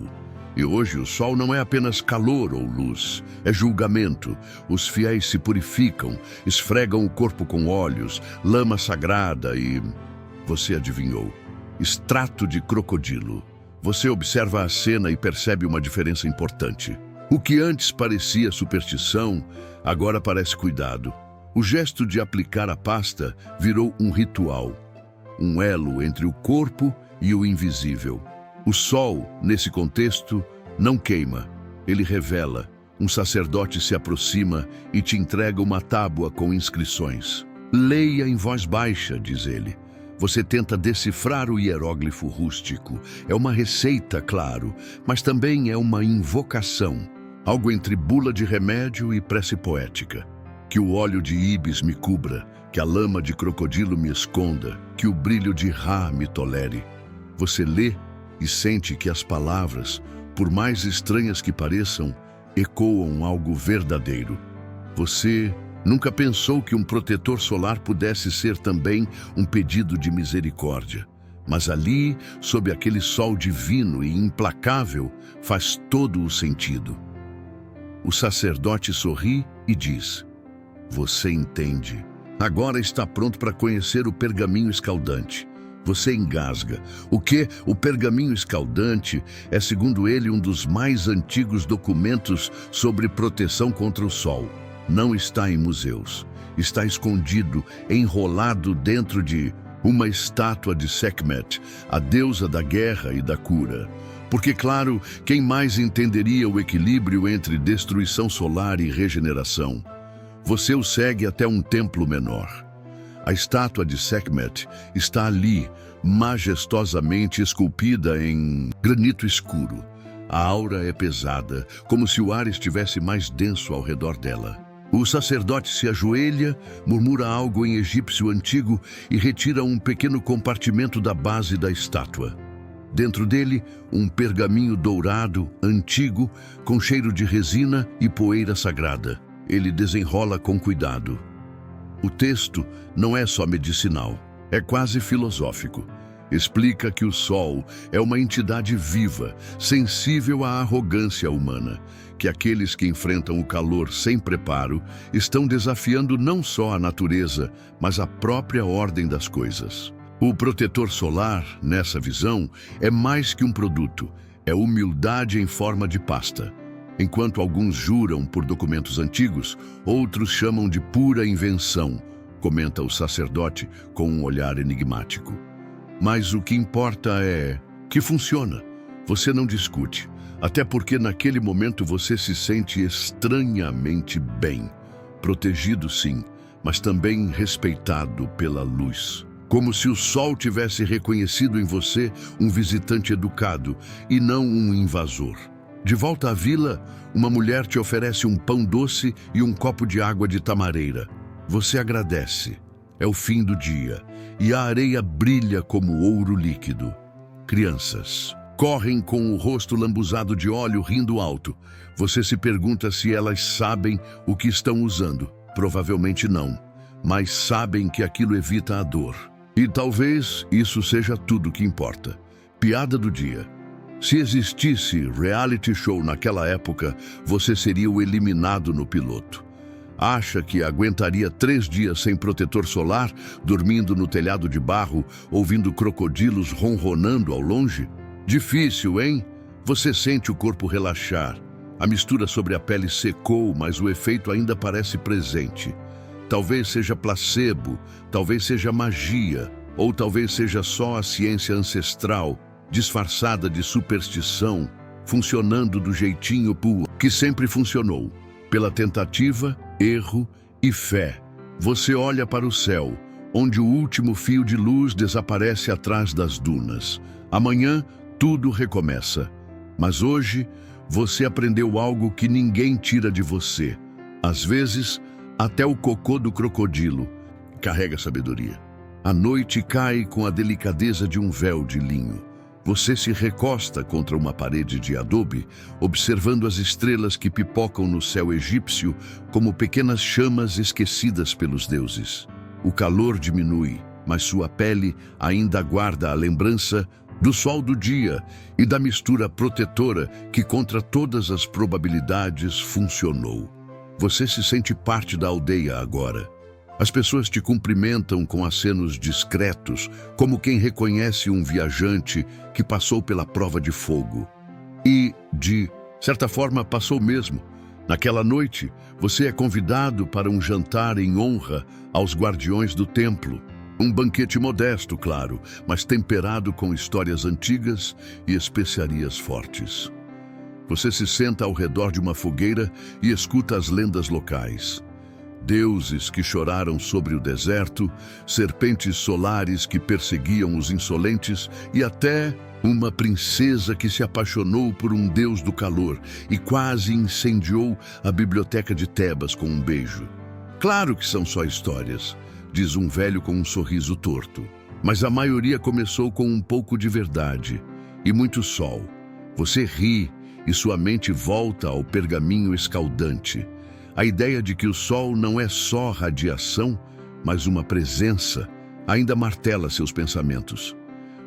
E hoje o sol não é apenas calor ou luz, é julgamento. Os fiéis se purificam, esfregam o corpo com óleos, lama sagrada e... você adivinhou, extrato de crocodilo. Você observa a cena e percebe uma diferença importante. O que antes parecia superstição, agora parece cuidado. O gesto de aplicar a pasta virou um ritual, um elo entre o corpo e o invisível. O sol, nesse contexto, não queima, ele revela. Um sacerdote se aproxima e te entrega uma tábua com inscrições. Leia em voz baixa, diz ele. Você tenta decifrar o hieróglifo rústico. É uma receita, claro, mas também é uma invocação. Algo entre bula de remédio e prece poética. Que o óleo de íbis me cubra, que a lama de crocodilo me esconda, que o brilho de Ra me tolere. Você lê e sente que as palavras, por mais estranhas que pareçam, ecoam algo verdadeiro. Você nunca pensou que um protetor solar pudesse ser também um pedido de misericórdia. Mas ali, sob aquele sol divino e implacável, faz todo o sentido. O sacerdote sorri e diz: você entende. Agora está pronto para conhecer o pergaminho escaldante. Você engasga. O que? O pergaminho escaldante é, segundo ele, um dos mais antigos documentos sobre proteção contra o sol. Não está em museus. Está escondido, enrolado dentro de uma estátua de Sekhmet, a deusa da guerra e da cura. Porque, claro, quem mais entenderia o equilíbrio entre destruição solar e regeneração? Você o segue até um templo menor. A estátua de Sekhmet está ali, majestosamente esculpida em granito escuro. A aura é pesada, como se o ar estivesse mais denso ao redor dela. O sacerdote se ajoelha, murmura algo em egípcio antigo e retira um pequeno compartimento da base da estátua. Dentro dele, um pergaminho dourado, antigo, com cheiro de resina e poeira sagrada. Ele desenrola com cuidado. O texto não é só medicinal, é quase filosófico. Explica que o Sol é uma entidade viva, sensível à arrogância humana, que aqueles que enfrentam o calor sem preparo estão desafiando não só a natureza, mas a própria ordem das coisas. O protetor solar, nessa visão, é mais que um produto, é humildade em forma de pasta. Enquanto alguns juram por documentos antigos, outros chamam de pura invenção, comenta o sacerdote com um olhar enigmático. Mas o que importa é que funciona. Você não discute, até porque naquele momento você se sente estranhamente bem. Protegido, sim, mas também respeitado pela luz. Como se o sol tivesse reconhecido em você um visitante educado e não um invasor. De volta à vila, uma mulher te oferece um pão doce e um copo de água de tamareira. Você agradece. É o fim do dia e a areia brilha como ouro líquido. Crianças correm com o rosto lambuzado de óleo, rindo alto. Você se pergunta se elas sabem o que estão usando. Provavelmente não, mas sabem que aquilo evita a dor. E talvez isso seja tudo que importa. Piada do dia. Se existisse reality show naquela época, você seria o eliminado no piloto. Acha que aguentaria 3 dias sem protetor solar, dormindo no telhado de barro, ouvindo crocodilos ronronando ao longe? Difícil, hein? Você sente o corpo relaxar. A mistura sobre a pele secou, mas o efeito ainda parece presente. Talvez seja placebo, talvez seja magia, ou talvez seja só a ciência ancestral, disfarçada de superstição, funcionando do jeitinho que sempre funcionou. Pela tentativa, erro e fé. Você olha para o céu, onde o último fio de luz desaparece atrás das dunas. Amanhã, tudo recomeça. Mas hoje, você aprendeu algo que ninguém tira de você. Às vezes, até o cocô do crocodilo carrega sabedoria. A noite cai com a delicadeza de um véu de linho. Você se recosta contra uma parede de adobe, observando as estrelas que pipocam no céu egípcio como pequenas chamas esquecidas pelos deuses. O calor diminui, mas sua pele ainda guarda a lembrança do sol do dia e da mistura protetora que, contra todas as probabilidades, funcionou. Você se sente parte da aldeia agora. As pessoas te cumprimentam com acenos discretos, como quem reconhece um viajante que passou pela prova de fogo. E, de certa forma, passou mesmo. Naquela noite, você é convidado para um jantar em honra aos guardiões do templo. Um banquete modesto, claro, mas temperado com histórias antigas e especiarias fortes. Você se senta ao redor de uma fogueira e escuta as lendas locais. Deuses que choraram sobre o deserto, serpentes solares que perseguiam os insolentes e até uma princesa que se apaixonou por um deus do calor e quase incendiou a biblioteca de Tebas com um beijo. Claro que são só histórias, diz um velho com um sorriso torto. Mas a maioria começou com um pouco de verdade e muito sol. Você ri e sua mente volta ao pergaminho escaldante. A ideia de que o sol não é só radiação, mas uma presença, ainda martela seus pensamentos.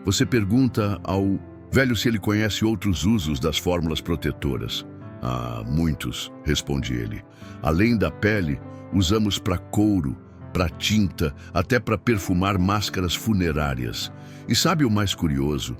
Você pergunta ao velho se ele conhece outros usos das fórmulas protetoras. Ah, muitos, responde ele. Além da pele, usamos para couro, para tinta, até para perfumar máscaras funerárias. E sabe o mais curioso?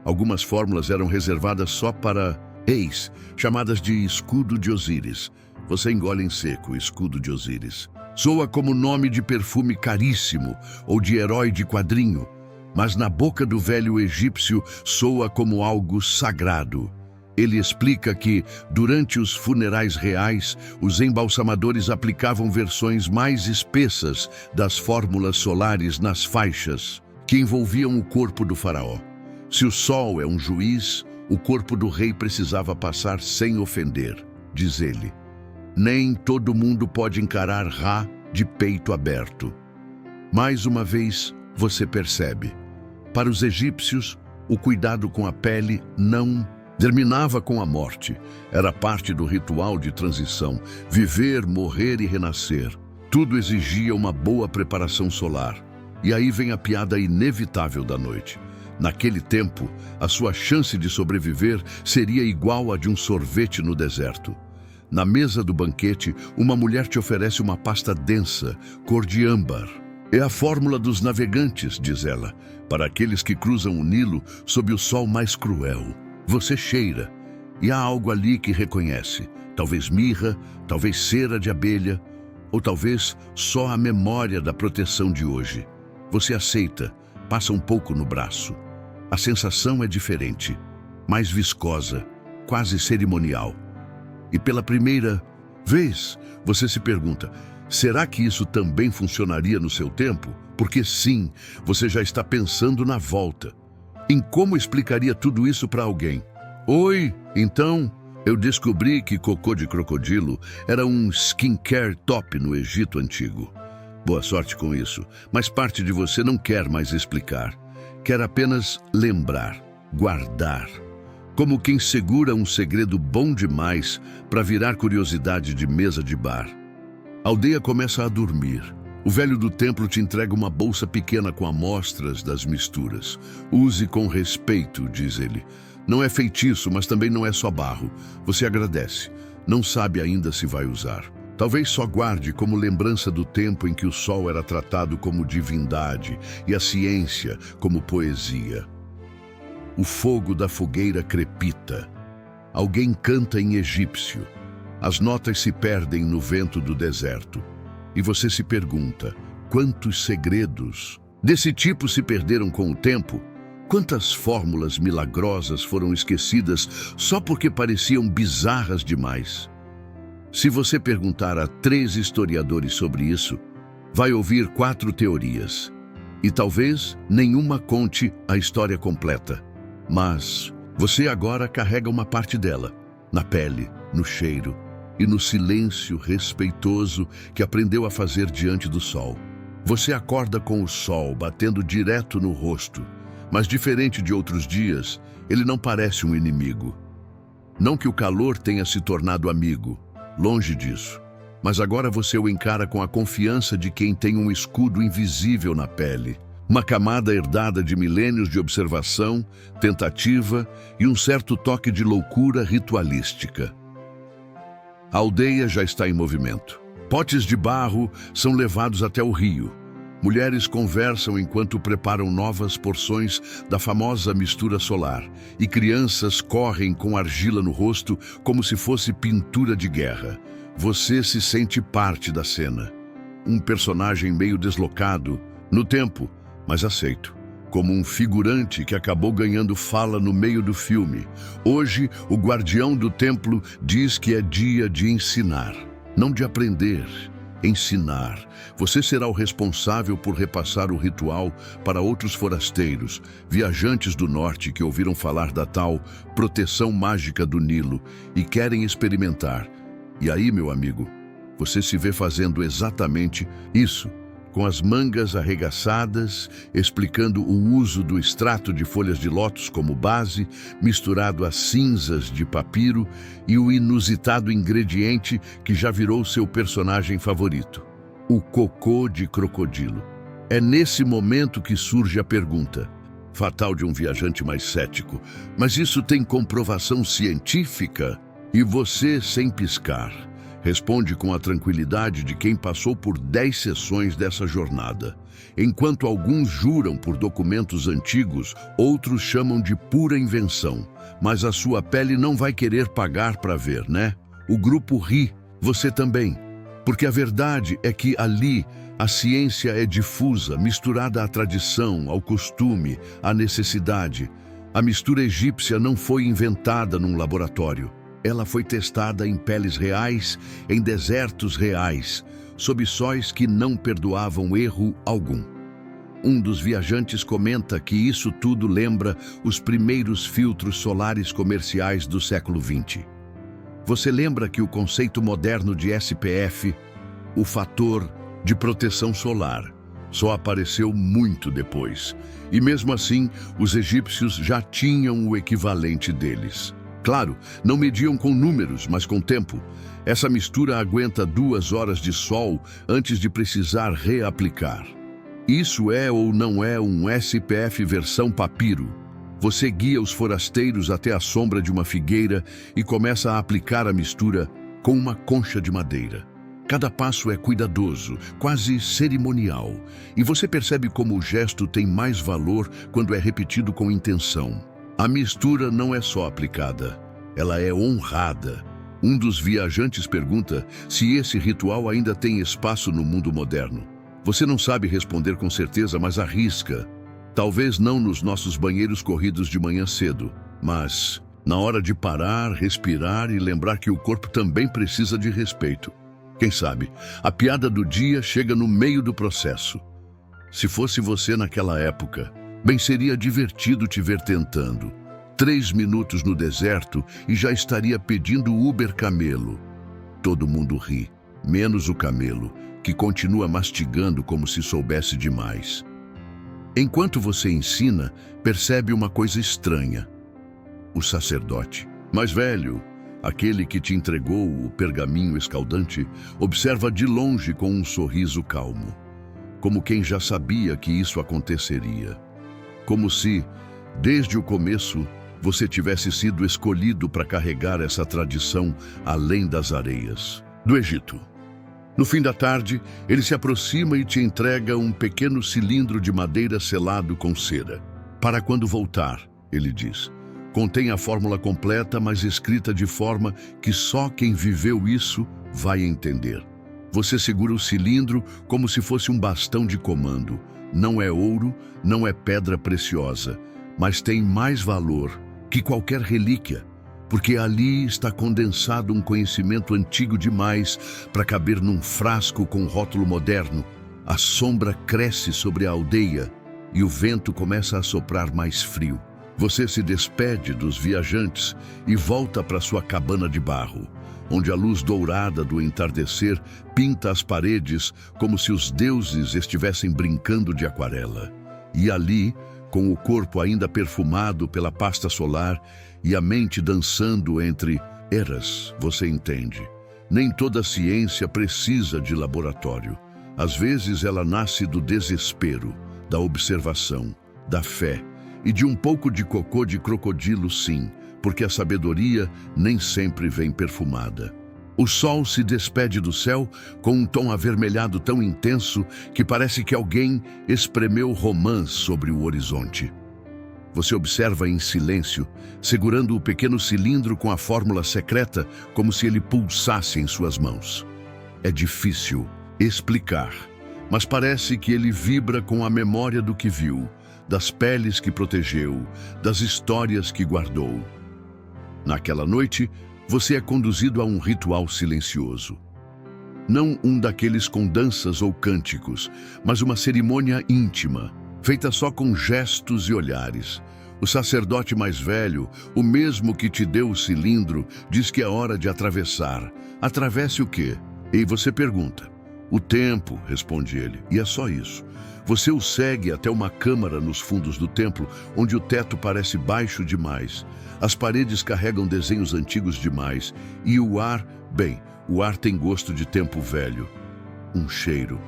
Algumas fórmulas eram reservadas só para ex, chamadas de escudo de Osíris. Você engole em seco, escudo de Osíris. Soa como nome de perfume caríssimo ou de herói de quadrinho, mas na boca do velho egípcio soa como algo sagrado. Ele explica que, durante os funerais reais, os embalsamadores aplicavam versões mais espessas das fórmulas solares nas faixas, que envolviam o corpo do faraó. Se o sol é um juiz, o corpo do rei precisava passar sem ofender, diz ele. Nem todo mundo pode encarar Ra de peito aberto. Mais uma vez, você percebe. Para os egípcios, o cuidado com a pele não terminava com a morte. Era parte do ritual de transição. Viver, morrer e renascer. Tudo exigia uma boa preparação solar. E aí vem a piada inevitável da noite. Naquele tempo, a sua chance de sobreviver seria igual a de um sorvete no deserto. Na mesa do banquete, uma mulher te oferece uma pasta densa, cor de âmbar. É a fórmula dos navegantes, diz ela, para aqueles que cruzam o Nilo sob o sol mais cruel. Você cheira, e há algo ali que reconhece. Talvez mirra, talvez cera de abelha, ou talvez só a memória da proteção de hoje. Você aceita, passa um pouco no braço. A sensação é diferente, mais viscosa, quase cerimonial. E pela primeira vez, você se pergunta, será que isso também funcionaria no seu tempo? Porque sim, você já está pensando na volta. Em como explicaria tudo isso para alguém? Oi, então, eu descobri que cocô de crocodilo era um skincare top no Egito Antigo. Boa sorte com isso, mas parte de você não quer mais explicar. Quer apenas lembrar, guardar. Como quem segura um segredo bom demais para virar curiosidade de mesa de bar. A aldeia começa a dormir. O velho do templo te entrega uma bolsa pequena com amostras das misturas. Use com respeito, diz ele. Não é feitiço, mas também não é só barro. Você agradece. Não sabe ainda se vai usar. Talvez só guarde como lembrança do tempo em que o sol era tratado como divindade e a ciência como poesia. O fogo da fogueira crepita. Alguém canta em egípcio. As notas se perdem no vento do deserto. E você se pergunta, quantos segredos desse tipo se perderam com o tempo? Quantas fórmulas milagrosas foram esquecidas só porque pareciam bizarras demais? Se você perguntar a 3 historiadores sobre isso, vai ouvir 4 teorias. E talvez nenhuma conte a história completa. Mas você agora carrega uma parte dela, na pele, no cheiro e no silêncio respeitoso que aprendeu a fazer diante do sol. Você acorda com o sol batendo direto no rosto, mas diferente de outros dias, ele não parece um inimigo. Não que o calor tenha se tornado amigo, longe disso. Mas agora você o encara com a confiança de quem tem um escudo invisível na pele. Uma camada herdada de milênios de observação, tentativa e um certo toque de loucura ritualística. A aldeia já está em movimento. Potes de barro são levados até o rio. Mulheres conversam enquanto preparam novas porções da famosa mistura solar. E crianças correm com argila no rosto como se fosse pintura de guerra. Você se sente parte da cena. Um personagem meio deslocado no tempo, mas aceito. como um figurante que acabou ganhando fala no meio do filme. Hoje, o guardião do templo diz que é dia de ensinar, não de aprender. Ensinar. Você será o responsável por repassar o ritual para outros forasteiros, viajantes do norte que ouviram falar da tal proteção mágica do Nilo e querem experimentar. E aí, meu amigo, você se vê fazendo exatamente isso, com as mangas arregaçadas, explicando o uso do extrato de folhas de lótus como base, misturado a cinzas de papiro e o inusitado ingrediente que já virou seu personagem favorito, o cocô de crocodilo. É nesse momento que surge a pergunta, fatal de um viajante mais cético: mas isso tem comprovação científica? E você, sem piscar, responde com a tranquilidade de quem passou por 10 sessões dessa jornada. Enquanto alguns juram por documentos antigos, outros chamam de pura invenção. Mas a sua pele não vai querer pagar para ver, né? O grupo ri, você também. Porque a verdade é que ali a ciência é difusa, misturada à tradição, ao costume, à necessidade. A mistura egípcia não foi inventada num laboratório. Ela foi testada em peles reais, em desertos reais, sob sóis que não perdoavam erro algum. Um dos viajantes comenta que isso tudo lembra os primeiros filtros solares comerciais do século XX. Você lembra que o conceito moderno de SPF, o fator de proteção solar, só apareceu muito depois. E mesmo assim, os egípcios já tinham o equivalente deles. Claro, não mediam com números, mas com tempo. Essa mistura aguenta 2 horas de sol antes de precisar reaplicar. Isso é ou não é um SPF versão papiro? Você guia os forasteiros até a sombra de uma figueira e começa a aplicar a mistura com uma concha de madeira. Cada passo é cuidadoso, quase cerimonial, e você percebe como o gesto tem mais valor quando é repetido com intenção. A mistura não é só aplicada, ela é honrada. Um dos viajantes pergunta se esse ritual ainda tem espaço no mundo moderno. Você não sabe responder com certeza, mas arrisca. Talvez não nos nossos banheiros corridos de manhã cedo, mas na hora de parar, respirar e lembrar que o corpo também precisa de respeito. Quem sabe, a piada do dia chega no meio do processo. Se fosse você naquela época, bem, seria divertido te ver tentando. 3 minutos no deserto e já estaria pedindo Uber camelo. Todo mundo ri, menos o camelo, que continua mastigando como se soubesse demais. Enquanto você ensina, percebe uma coisa estranha. O sacerdote, mais velho, aquele que te entregou o pergaminho escaldante, observa de longe com um sorriso calmo, como quem já sabia que isso aconteceria. Como se, desde o começo, você tivesse sido escolhido para carregar essa tradição além das areias do Egito. No fim da tarde, ele se aproxima e te entrega um pequeno cilindro de madeira selado com cera. Para quando voltar, ele diz. Contém a fórmula completa, mas escrita de forma que só quem viveu isso vai entender. Você segura o cilindro como se fosse um bastão de comando. Não é ouro, não é pedra preciosa, mas tem mais valor que qualquer relíquia, porque ali está condensado um conhecimento antigo demais para caber num frasco com rótulo moderno. A sombra cresce sobre a aldeia e o vento começa a soprar mais frio. Você se despede dos viajantes e volta para sua cabana de barro, onde a luz dourada do entardecer pinta as paredes como se os deuses estivessem brincando de aquarela. E ali, com o corpo ainda perfumado pela pasta solar e a mente dançando entre eras, você entende. Nem toda ciência precisa de laboratório. Às vezes ela nasce do desespero, da observação, da fé e de um pouco de cocô de crocodilo, sim, porque a sabedoria nem sempre vem perfumada. O sol se despede do céu com um tom avermelhado tão intenso que parece que alguém espremeu romã sobre o horizonte. Você observa em silêncio, segurando o pequeno cilindro com a fórmula secreta como se ele pulsasse em suas mãos. É difícil explicar, mas parece que ele vibra com a memória do que viu, das peles que protegeu, das histórias que guardou. Naquela noite, você é conduzido a um ritual silencioso. Não um daqueles com danças ou cânticos, mas uma cerimônia íntima, feita só com gestos e olhares. O sacerdote mais velho, o mesmo que te deu o cilindro, diz que é hora de atravessar. Atravesse o quê? E você pergunta. O tempo, responde ele, e é só isso. Você o segue até uma câmara nos fundos do templo, onde o teto parece baixo demais. As paredes carregam desenhos antigos demais. E o ar, bem, o ar tem gosto de tempo velho. Um cheiro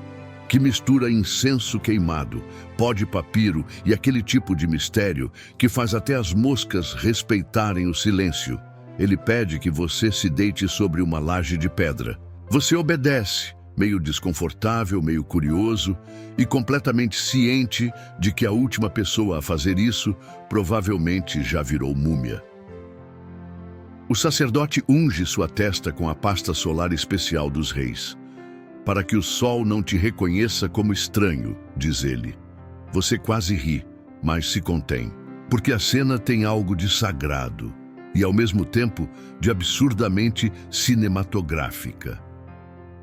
que mistura incenso queimado, pó de papiro e aquele tipo de mistério que faz até as moscas respeitarem o silêncio. Ele pede que você se deite sobre uma laje de pedra. Você obedece, meio desconfortável, meio curioso e completamente ciente de que a última pessoa a fazer isso provavelmente já virou múmia. O sacerdote unge sua testa com a pasta solar especial dos reis. Para que o sol não te reconheça como estranho, diz ele. Você quase ri, mas se contém, porque a cena tem algo de sagrado e, ao mesmo tempo, de absurdamente cinematográfica.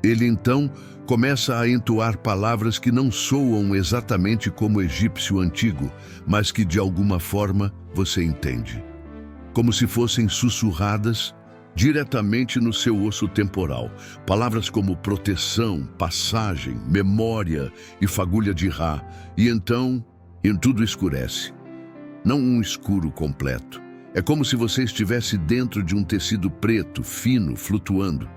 Ele, então, começa a entoar palavras que não soam exatamente como egípcio antigo, mas que, de alguma forma, você entende. Como se fossem sussurradas diretamente no seu osso temporal. Palavras como proteção, passagem, memória e fagulha de Ra. E então, tudo escurece. Não um escuro completo. É como se você estivesse dentro de um tecido preto, fino, flutuando.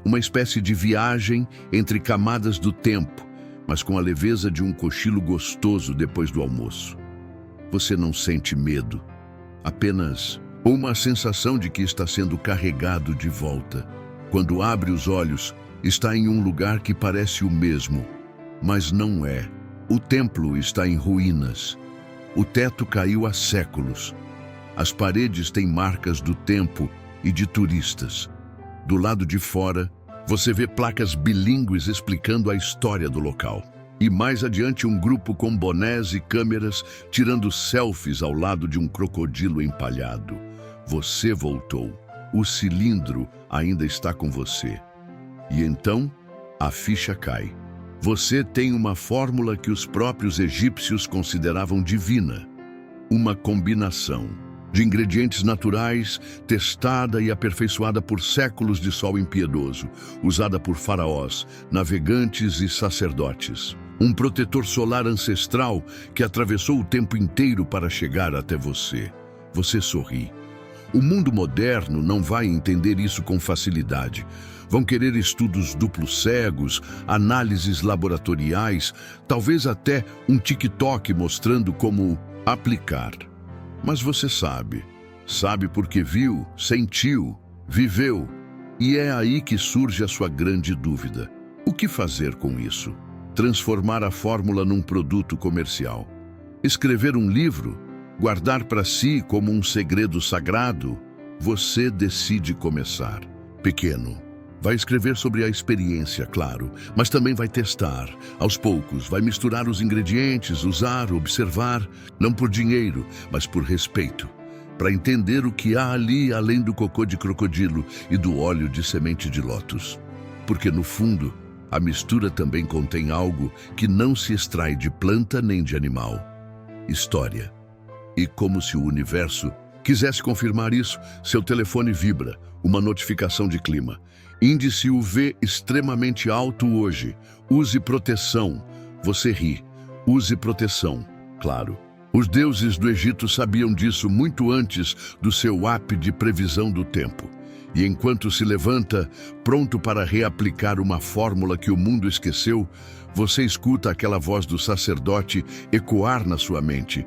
Uma espécie de viagem entre camadas do tempo, mas com a leveza de um cochilo gostoso depois do almoço. Você não sente medo, apenas uma sensação de que está sendo carregado de volta. Quando abre os olhos, está em um lugar que parece o mesmo, mas não é. O templo está em ruínas. O teto caiu há séculos. As paredes têm marcas do tempo e de turistas. Do lado de fora, você vê placas bilíngues explicando a história do local. E mais adiante um grupo com bonés e câmeras tirando selfies ao lado de um crocodilo empalhado. Você voltou. O cilindro ainda está com você. E então, a ficha cai. Você tem uma fórmula que os próprios egípcios consideravam divina. Uma combinação de ingredientes naturais, testada e aperfeiçoada por séculos de sol impiedoso, usada por faraós, navegantes e sacerdotes. Um protetor solar ancestral que atravessou o tempo inteiro para chegar até você. Você sorri. O mundo moderno não vai entender isso com facilidade. Vão querer estudos duplos cegos, análises laboratoriais, talvez até um TikTok mostrando como aplicar. Mas você sabe porque viu, sentiu, viveu. E é aí que surge a sua grande dúvida. O que fazer com isso? Transformar a fórmula num produto comercial? Escrever um livro? Guardar para si como um segredo sagrado? Você decide começar. Pequeno. Vai escrever sobre a experiência, claro, mas também vai testar. Aos poucos, vai misturar os ingredientes, usar, observar, não por dinheiro, mas por respeito, para entender o que há ali além do cocô de crocodilo e do óleo de semente de lótus. Porque, no fundo, a mistura também contém algo que não se extrai de planta nem de animal. História. E como se o universo quisesse confirmar isso, seu telefone vibra, uma notificação de clima. Índice UV extremamente alto hoje. Use proteção. Você ri. Use proteção, claro. Os deuses do Egito sabiam disso muito antes do seu app de previsão do tempo. E enquanto se levanta, pronto para reaplicar uma fórmula que o mundo esqueceu, você escuta aquela voz do sacerdote ecoar na sua mente.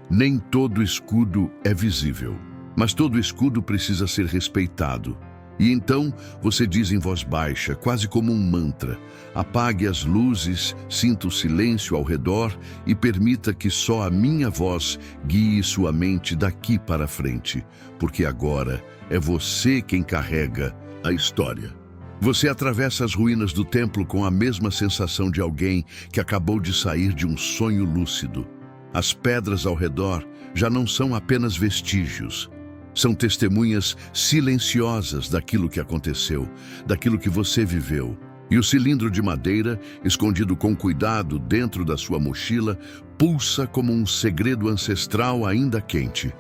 Nem todo escudo é visível, mas todo escudo precisa ser respeitado. E então você diz em voz baixa, quase como um mantra: apague as luzes, sinta o silêncio ao redor e permita que só a minha voz guie sua mente daqui para frente, porque agora é você quem carrega a história. Você atravessa as ruínas do templo com a mesma sensação de alguém que acabou de sair de um sonho lúcido. As pedras ao redor já não são apenas vestígios. São testemunhas silenciosas daquilo que aconteceu, daquilo que você viveu. E o cilindro de madeira, escondido com cuidado dentro da sua mochila, pulsa como um segredo ancestral ainda quente.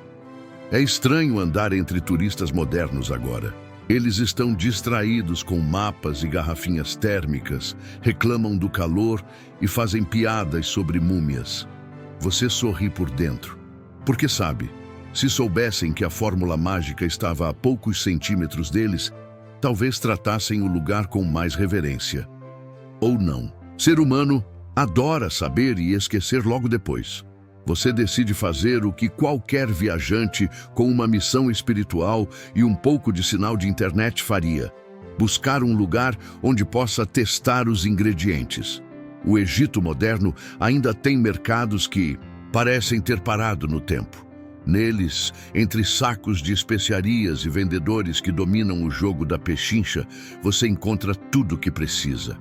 É estranho andar entre turistas modernos agora. Eles estão distraídos com mapas e garrafinhas térmicas, reclamam do calor e fazem piadas sobre múmias. Você sorri por dentro, porque sabe, se soubessem que a fórmula mágica estava a poucos centímetros deles, talvez tratassem o lugar com mais reverência. Ou não. Ser humano adora saber e esquecer logo depois. Você decide fazer o que qualquer viajante com uma missão espiritual e um pouco de sinal de internet faria: buscar um lugar onde possa testar os ingredientes. O Egito moderno ainda tem mercados que parecem ter parado no tempo. Neles, entre sacos de especiarias e vendedores que dominam o jogo da pechincha, você encontra tudo o que precisa.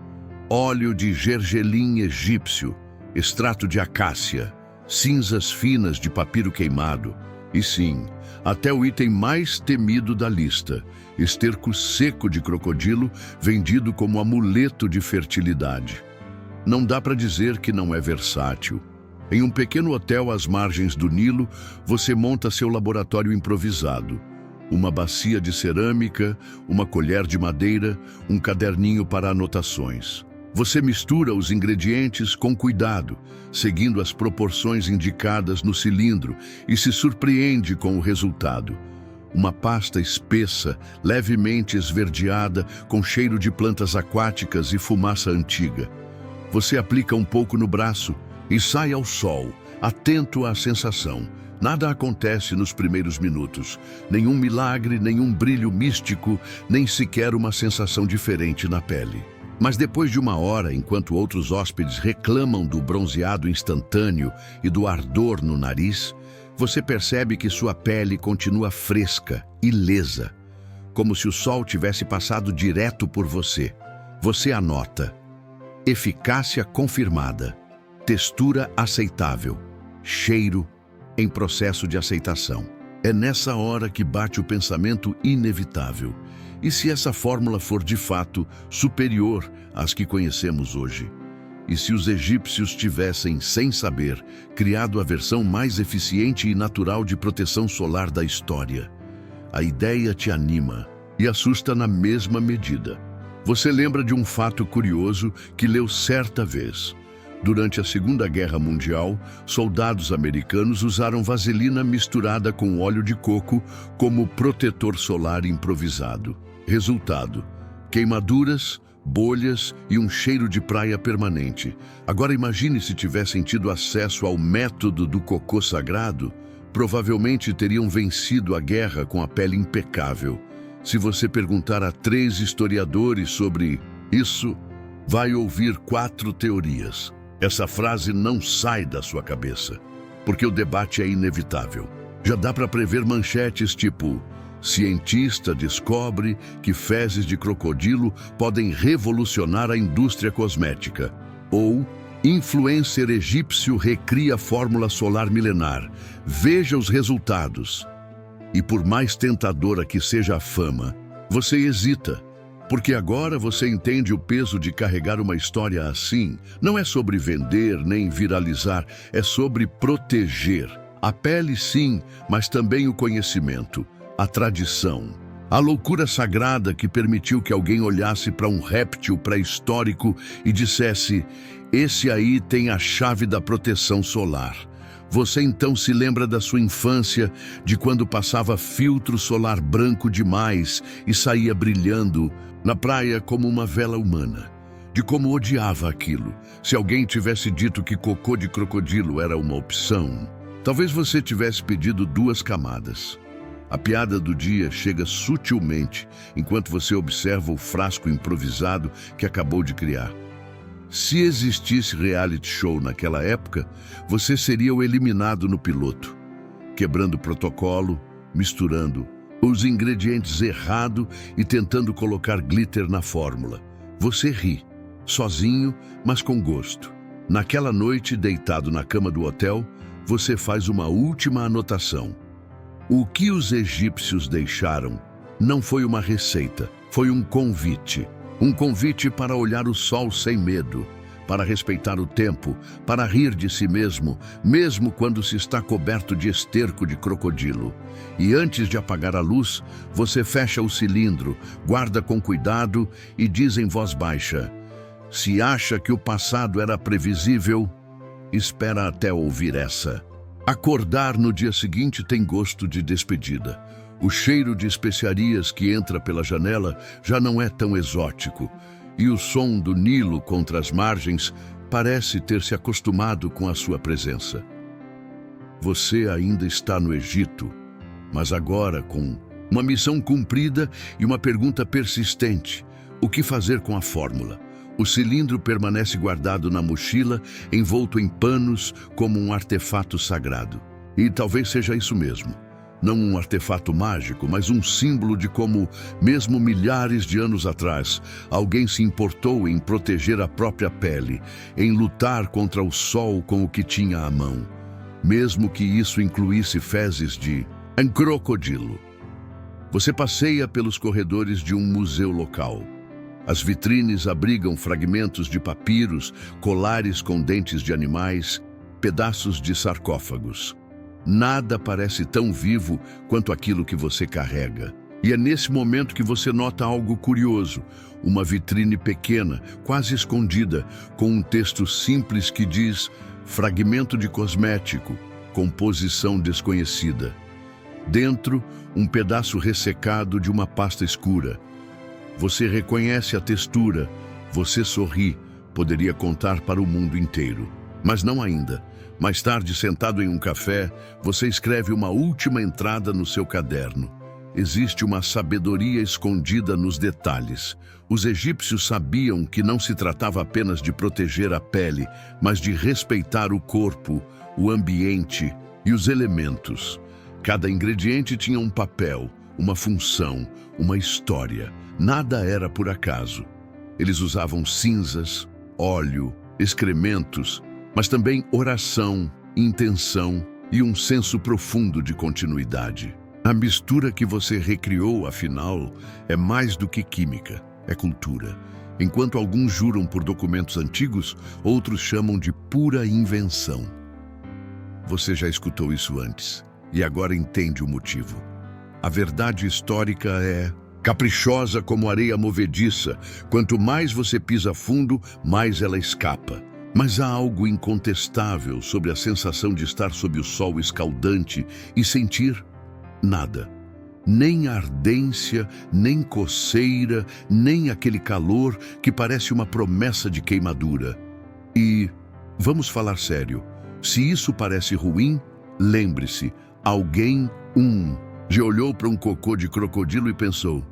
Óleo de gergelim egípcio, extrato de acácia, cinzas finas de papiro queimado e, sim, até o item mais temido da lista, esterco seco de crocodilo vendido como amuleto de fertilidade. Não dá para dizer que não é versátil. Em um pequeno hotel às margens do Nilo, você monta seu laboratório improvisado. Uma bacia de cerâmica, uma colher de madeira, um caderninho para anotações. Você mistura os ingredientes com cuidado, seguindo as proporções indicadas no cilindro e se surpreende com o resultado. Uma pasta espessa, levemente esverdeada, com cheiro de plantas aquáticas e fumaça antiga. Você aplica um pouco no braço e sai ao sol, atento à sensação. Nada acontece nos primeiros minutos. Nenhum milagre, nenhum brilho místico, nem sequer uma sensação diferente na pele. Mas depois de uma hora, enquanto outros hóspedes reclamam do bronzeado instantâneo e do ardor no nariz, você percebe que sua pele continua fresca e lisa, como se o sol tivesse passado direto por você. Você anota: eficácia confirmada, textura aceitável, cheiro em processo de aceitação. É nessa hora que bate o pensamento inevitável: e se essa fórmula for de fato superior às que conhecemos hoje? E se os egípcios tivessem, sem saber, criado a versão mais eficiente e natural de proteção solar da história? A ideia te anima e assusta na mesma medida. Você lembra de um fato curioso que leu certa vez. Durante a Segunda Guerra Mundial, soldados americanos usaram vaselina misturada com óleo de coco como protetor solar improvisado. Resultado: queimaduras, bolhas e um cheiro de praia permanente. Agora imagine se tivessem tido acesso ao método do cocô sagrado. Provavelmente teriam vencido a guerra com a pele impecável. Se você perguntar a 3 historiadores sobre isso, vai ouvir 4 teorias. Essa frase não sai da sua cabeça, porque o debate é inevitável. Já dá para prever manchetes tipo: cientista descobre que fezes de crocodilo podem revolucionar a indústria cosmética. Ou influencer egípcio recria fórmula solar milenar. Veja os resultados. E por mais tentadora que seja a fama, você hesita. Porque agora você entende o peso de carregar uma história assim. Não é sobre vender nem viralizar, é sobre proteger. A pele sim, mas também o conhecimento, a tradição. A loucura sagrada que permitiu que alguém olhasse para um réptil pré-histórico e dissesse: esse aí tem a chave da proteção solar. Você então se lembra da sua infância, de quando passava filtro solar branco demais e saía brilhando na praia como uma vela humana. De como odiava aquilo. Se alguém tivesse dito que cocô de crocodilo era uma opção, talvez você tivesse pedido 2 camadas. A piada do dia chega sutilmente enquanto você observa o frasco improvisado que acabou de criar. Se existisse reality show naquela época, você seria o eliminado no piloto, quebrando protocolo, misturando os ingredientes errado e tentando colocar glitter na fórmula. Você ri, sozinho, mas com gosto. Naquela noite, deitado na cama do hotel, você faz uma última anotação. O que os egípcios deixaram não foi uma receita, foi um convite. Um convite para olhar o sol sem medo, para respeitar o tempo, para rir de si mesmo, mesmo quando se está coberto de esterco de crocodilo. E antes de apagar a luz, você fecha o cilindro, guarda com cuidado e diz em voz baixa: se acha que o passado era previsível, espera até ouvir essa. Acordar no dia seguinte tem gosto de despedida. O cheiro de especiarias que entra pela janela já não é tão exótico, e o som do Nilo contra as margens parece ter se acostumado com a sua presença. Você ainda está no Egito, mas agora com uma missão cumprida e uma pergunta persistente: o que fazer com a fórmula? O cilindro permanece guardado na mochila, envolto em panos como um artefato sagrado. E talvez seja isso mesmo. Não um artefato mágico, mas um símbolo de como, mesmo milhares de anos atrás, alguém se importou em proteger a própria pele, em lutar contra o sol com o que tinha à mão, mesmo que isso incluísse fezes de um crocodilo. Você passeia pelos corredores de um museu local. As vitrines abrigam fragmentos de papiros, colares com dentes de animais, pedaços de sarcófagos. Nada parece tão vivo quanto aquilo que você carrega. E é nesse momento que você nota algo curioso. Uma vitrine pequena, quase escondida, com um texto simples que diz: fragmento de cosmético, composição desconhecida. Dentro, um pedaço ressecado de uma pasta escura. Você reconhece a textura, você sorri, poderia contar para o mundo inteiro. Mas não ainda. Mais tarde, sentado em um café, você escreve uma última entrada no seu caderno. Existe uma sabedoria escondida nos detalhes. Os egípcios sabiam que não se tratava apenas de proteger a pele, mas de respeitar o corpo, o ambiente e os elementos. Cada ingrediente tinha um papel, uma função, uma história. Nada era por acaso. Eles usavam cinzas, óleo, excrementos, mas também oração, intenção e um senso profundo de continuidade. A mistura que você recriou, afinal, é mais do que química, é cultura. Enquanto alguns juram por documentos antigos, outros chamam de pura invenção. Você já escutou isso antes e agora entende o motivo. A verdade histórica é caprichosa como areia movediça. Quanto mais você pisa fundo, mais ela escapa. Mas há algo incontestável sobre a sensação de estar sob o sol escaldante e sentir nada. Nem ardência, nem coceira, nem aquele calor que parece uma promessa de queimadura. E, vamos falar sério, se isso parece ruim, lembre-se, alguém já olhou para um cocô de crocodilo e pensou: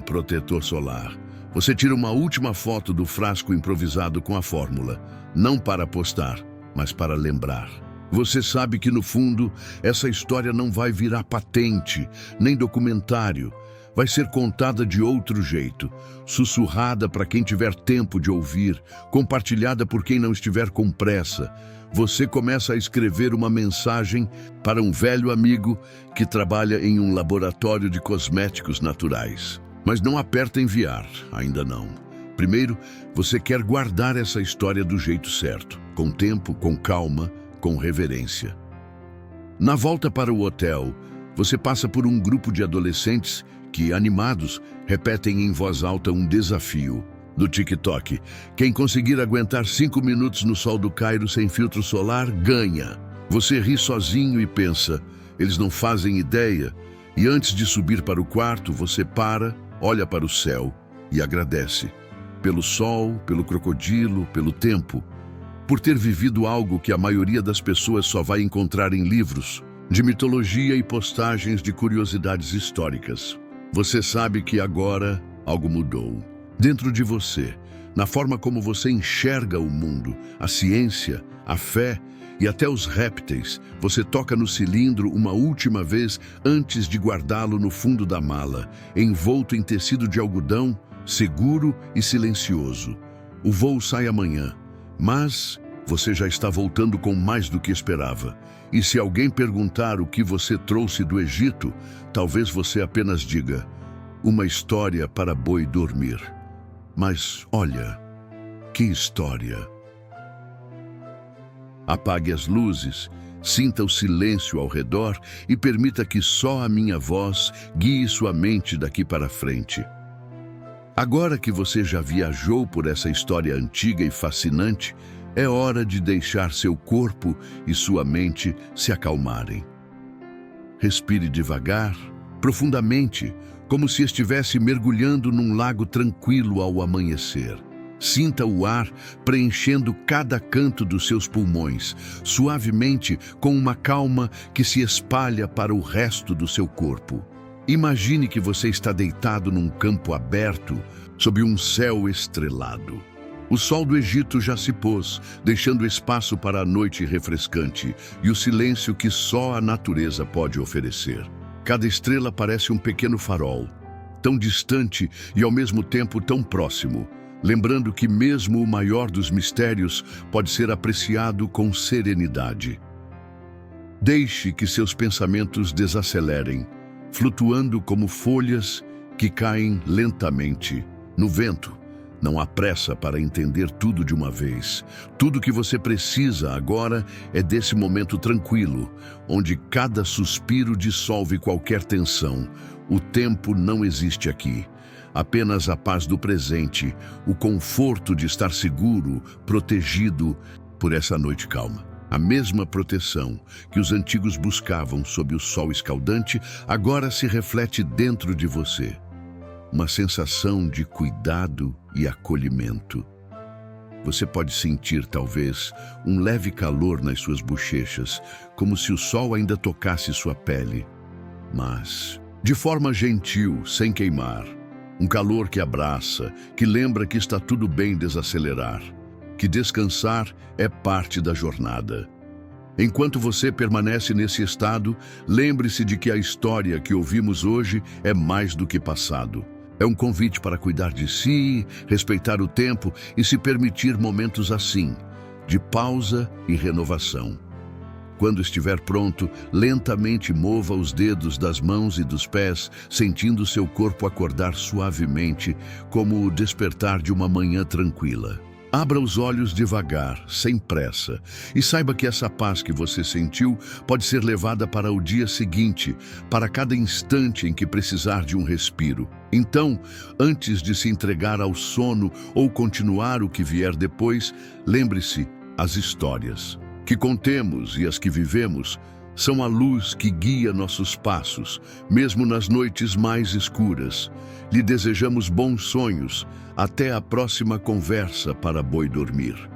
protetor solar. Você tira uma última foto do frasco improvisado com a fórmula, não para postar, mas para lembrar. Você sabe que, no fundo, essa história não vai virar patente, nem documentário. Vai ser contada de outro jeito, sussurrada para quem tiver tempo de ouvir, compartilhada por quem não estiver com pressa. Você começa a escrever uma mensagem para um velho amigo que trabalha em um laboratório de cosméticos naturais. Mas não aperta enviar, ainda não. Primeiro, você quer guardar essa história do jeito certo, com tempo, com calma, com reverência. Na volta para o hotel, você passa por um grupo de adolescentes que, animados, repetem em voz alta um desafio do TikTok. Quem conseguir aguentar 5 minutos no sol do Cairo sem filtro solar, ganha. Você ri sozinho e pensa: eles não fazem ideia. E antes de subir para o quarto, você para, olha para o céu e agradece. Pelo sol, pelo crocodilo, pelo tempo. Por ter vivido algo que a maioria das pessoas só vai encontrar em livros, de mitologia e postagens de curiosidades históricas. Você sabe que agora algo mudou. Dentro de você, na forma como você enxerga o mundo, a ciência, a fé e até os répteis, você toca no cilindro uma última vez antes de guardá-lo no fundo da mala, envolto em tecido de algodão, seguro e silencioso. O voo sai amanhã, mas Você já está voltando com mais do que esperava. E se alguém perguntar o que você trouxe do Egito, talvez você apenas diga: uma história para boi dormir. Mas olha, que história! Apague as luzes, sinta o silêncio ao redor e permita que só a minha voz guie sua mente daqui para frente. Agora que você já viajou por essa história antiga e fascinante, é hora de deixar seu corpo e sua mente se acalmarem. Respire devagar, profundamente, como se estivesse mergulhando num lago tranquilo ao amanhecer. Sinta o ar preenchendo cada canto dos seus pulmões, suavemente, com uma calma que se espalha para o resto do seu corpo. Imagine que você está deitado num campo aberto, sob um céu estrelado. O sol do Egito já se pôs, deixando espaço para a noite refrescante e o silêncio que só a natureza pode oferecer. Cada estrela parece um pequeno farol, tão distante e ao mesmo tempo tão próximo, lembrando que mesmo o maior dos mistérios pode ser apreciado com serenidade. Deixe que seus pensamentos desacelerem, flutuando como folhas que caem lentamente no vento. Não há pressa para entender tudo de uma vez. Tudo que você precisa agora é desse momento tranquilo, onde cada suspiro dissolve qualquer tensão. O tempo não existe aqui. Apenas a paz do presente, o conforto de estar seguro, protegido por essa noite calma. A mesma proteção que os antigos buscavam sob o sol escaldante agora se reflete dentro de você. Uma sensação de cuidado e acolhimento. Você pode sentir, talvez, um leve calor nas suas bochechas, como se o sol ainda tocasse sua pele. Mas, de forma gentil, sem queimar. Um calor que abraça, que lembra que está tudo bem desacelerar, que descansar é parte da jornada. Enquanto você permanece nesse estado, lembre-se de que a história que ouvimos hoje é mais do que passado. É um convite para cuidar de si, respeitar o tempo e se permitir momentos assim, de pausa e renovação. Quando estiver pronto, lentamente mova os dedos das mãos e dos pés, sentindo seu corpo acordar suavemente, como o despertar de uma manhã tranquila. Abra os olhos devagar, sem pressa, e saiba que essa paz que você sentiu pode ser levada para o dia seguinte, para cada instante em que precisar de um respiro. Então, antes de se entregar ao sono ou continuar o que vier depois, lembre-se, as histórias que contemos e as que vivemos são a luz que guia nossos passos, mesmo nas noites mais escuras. Lhe desejamos bons sonhos. Até a próxima conversa para boi dormir.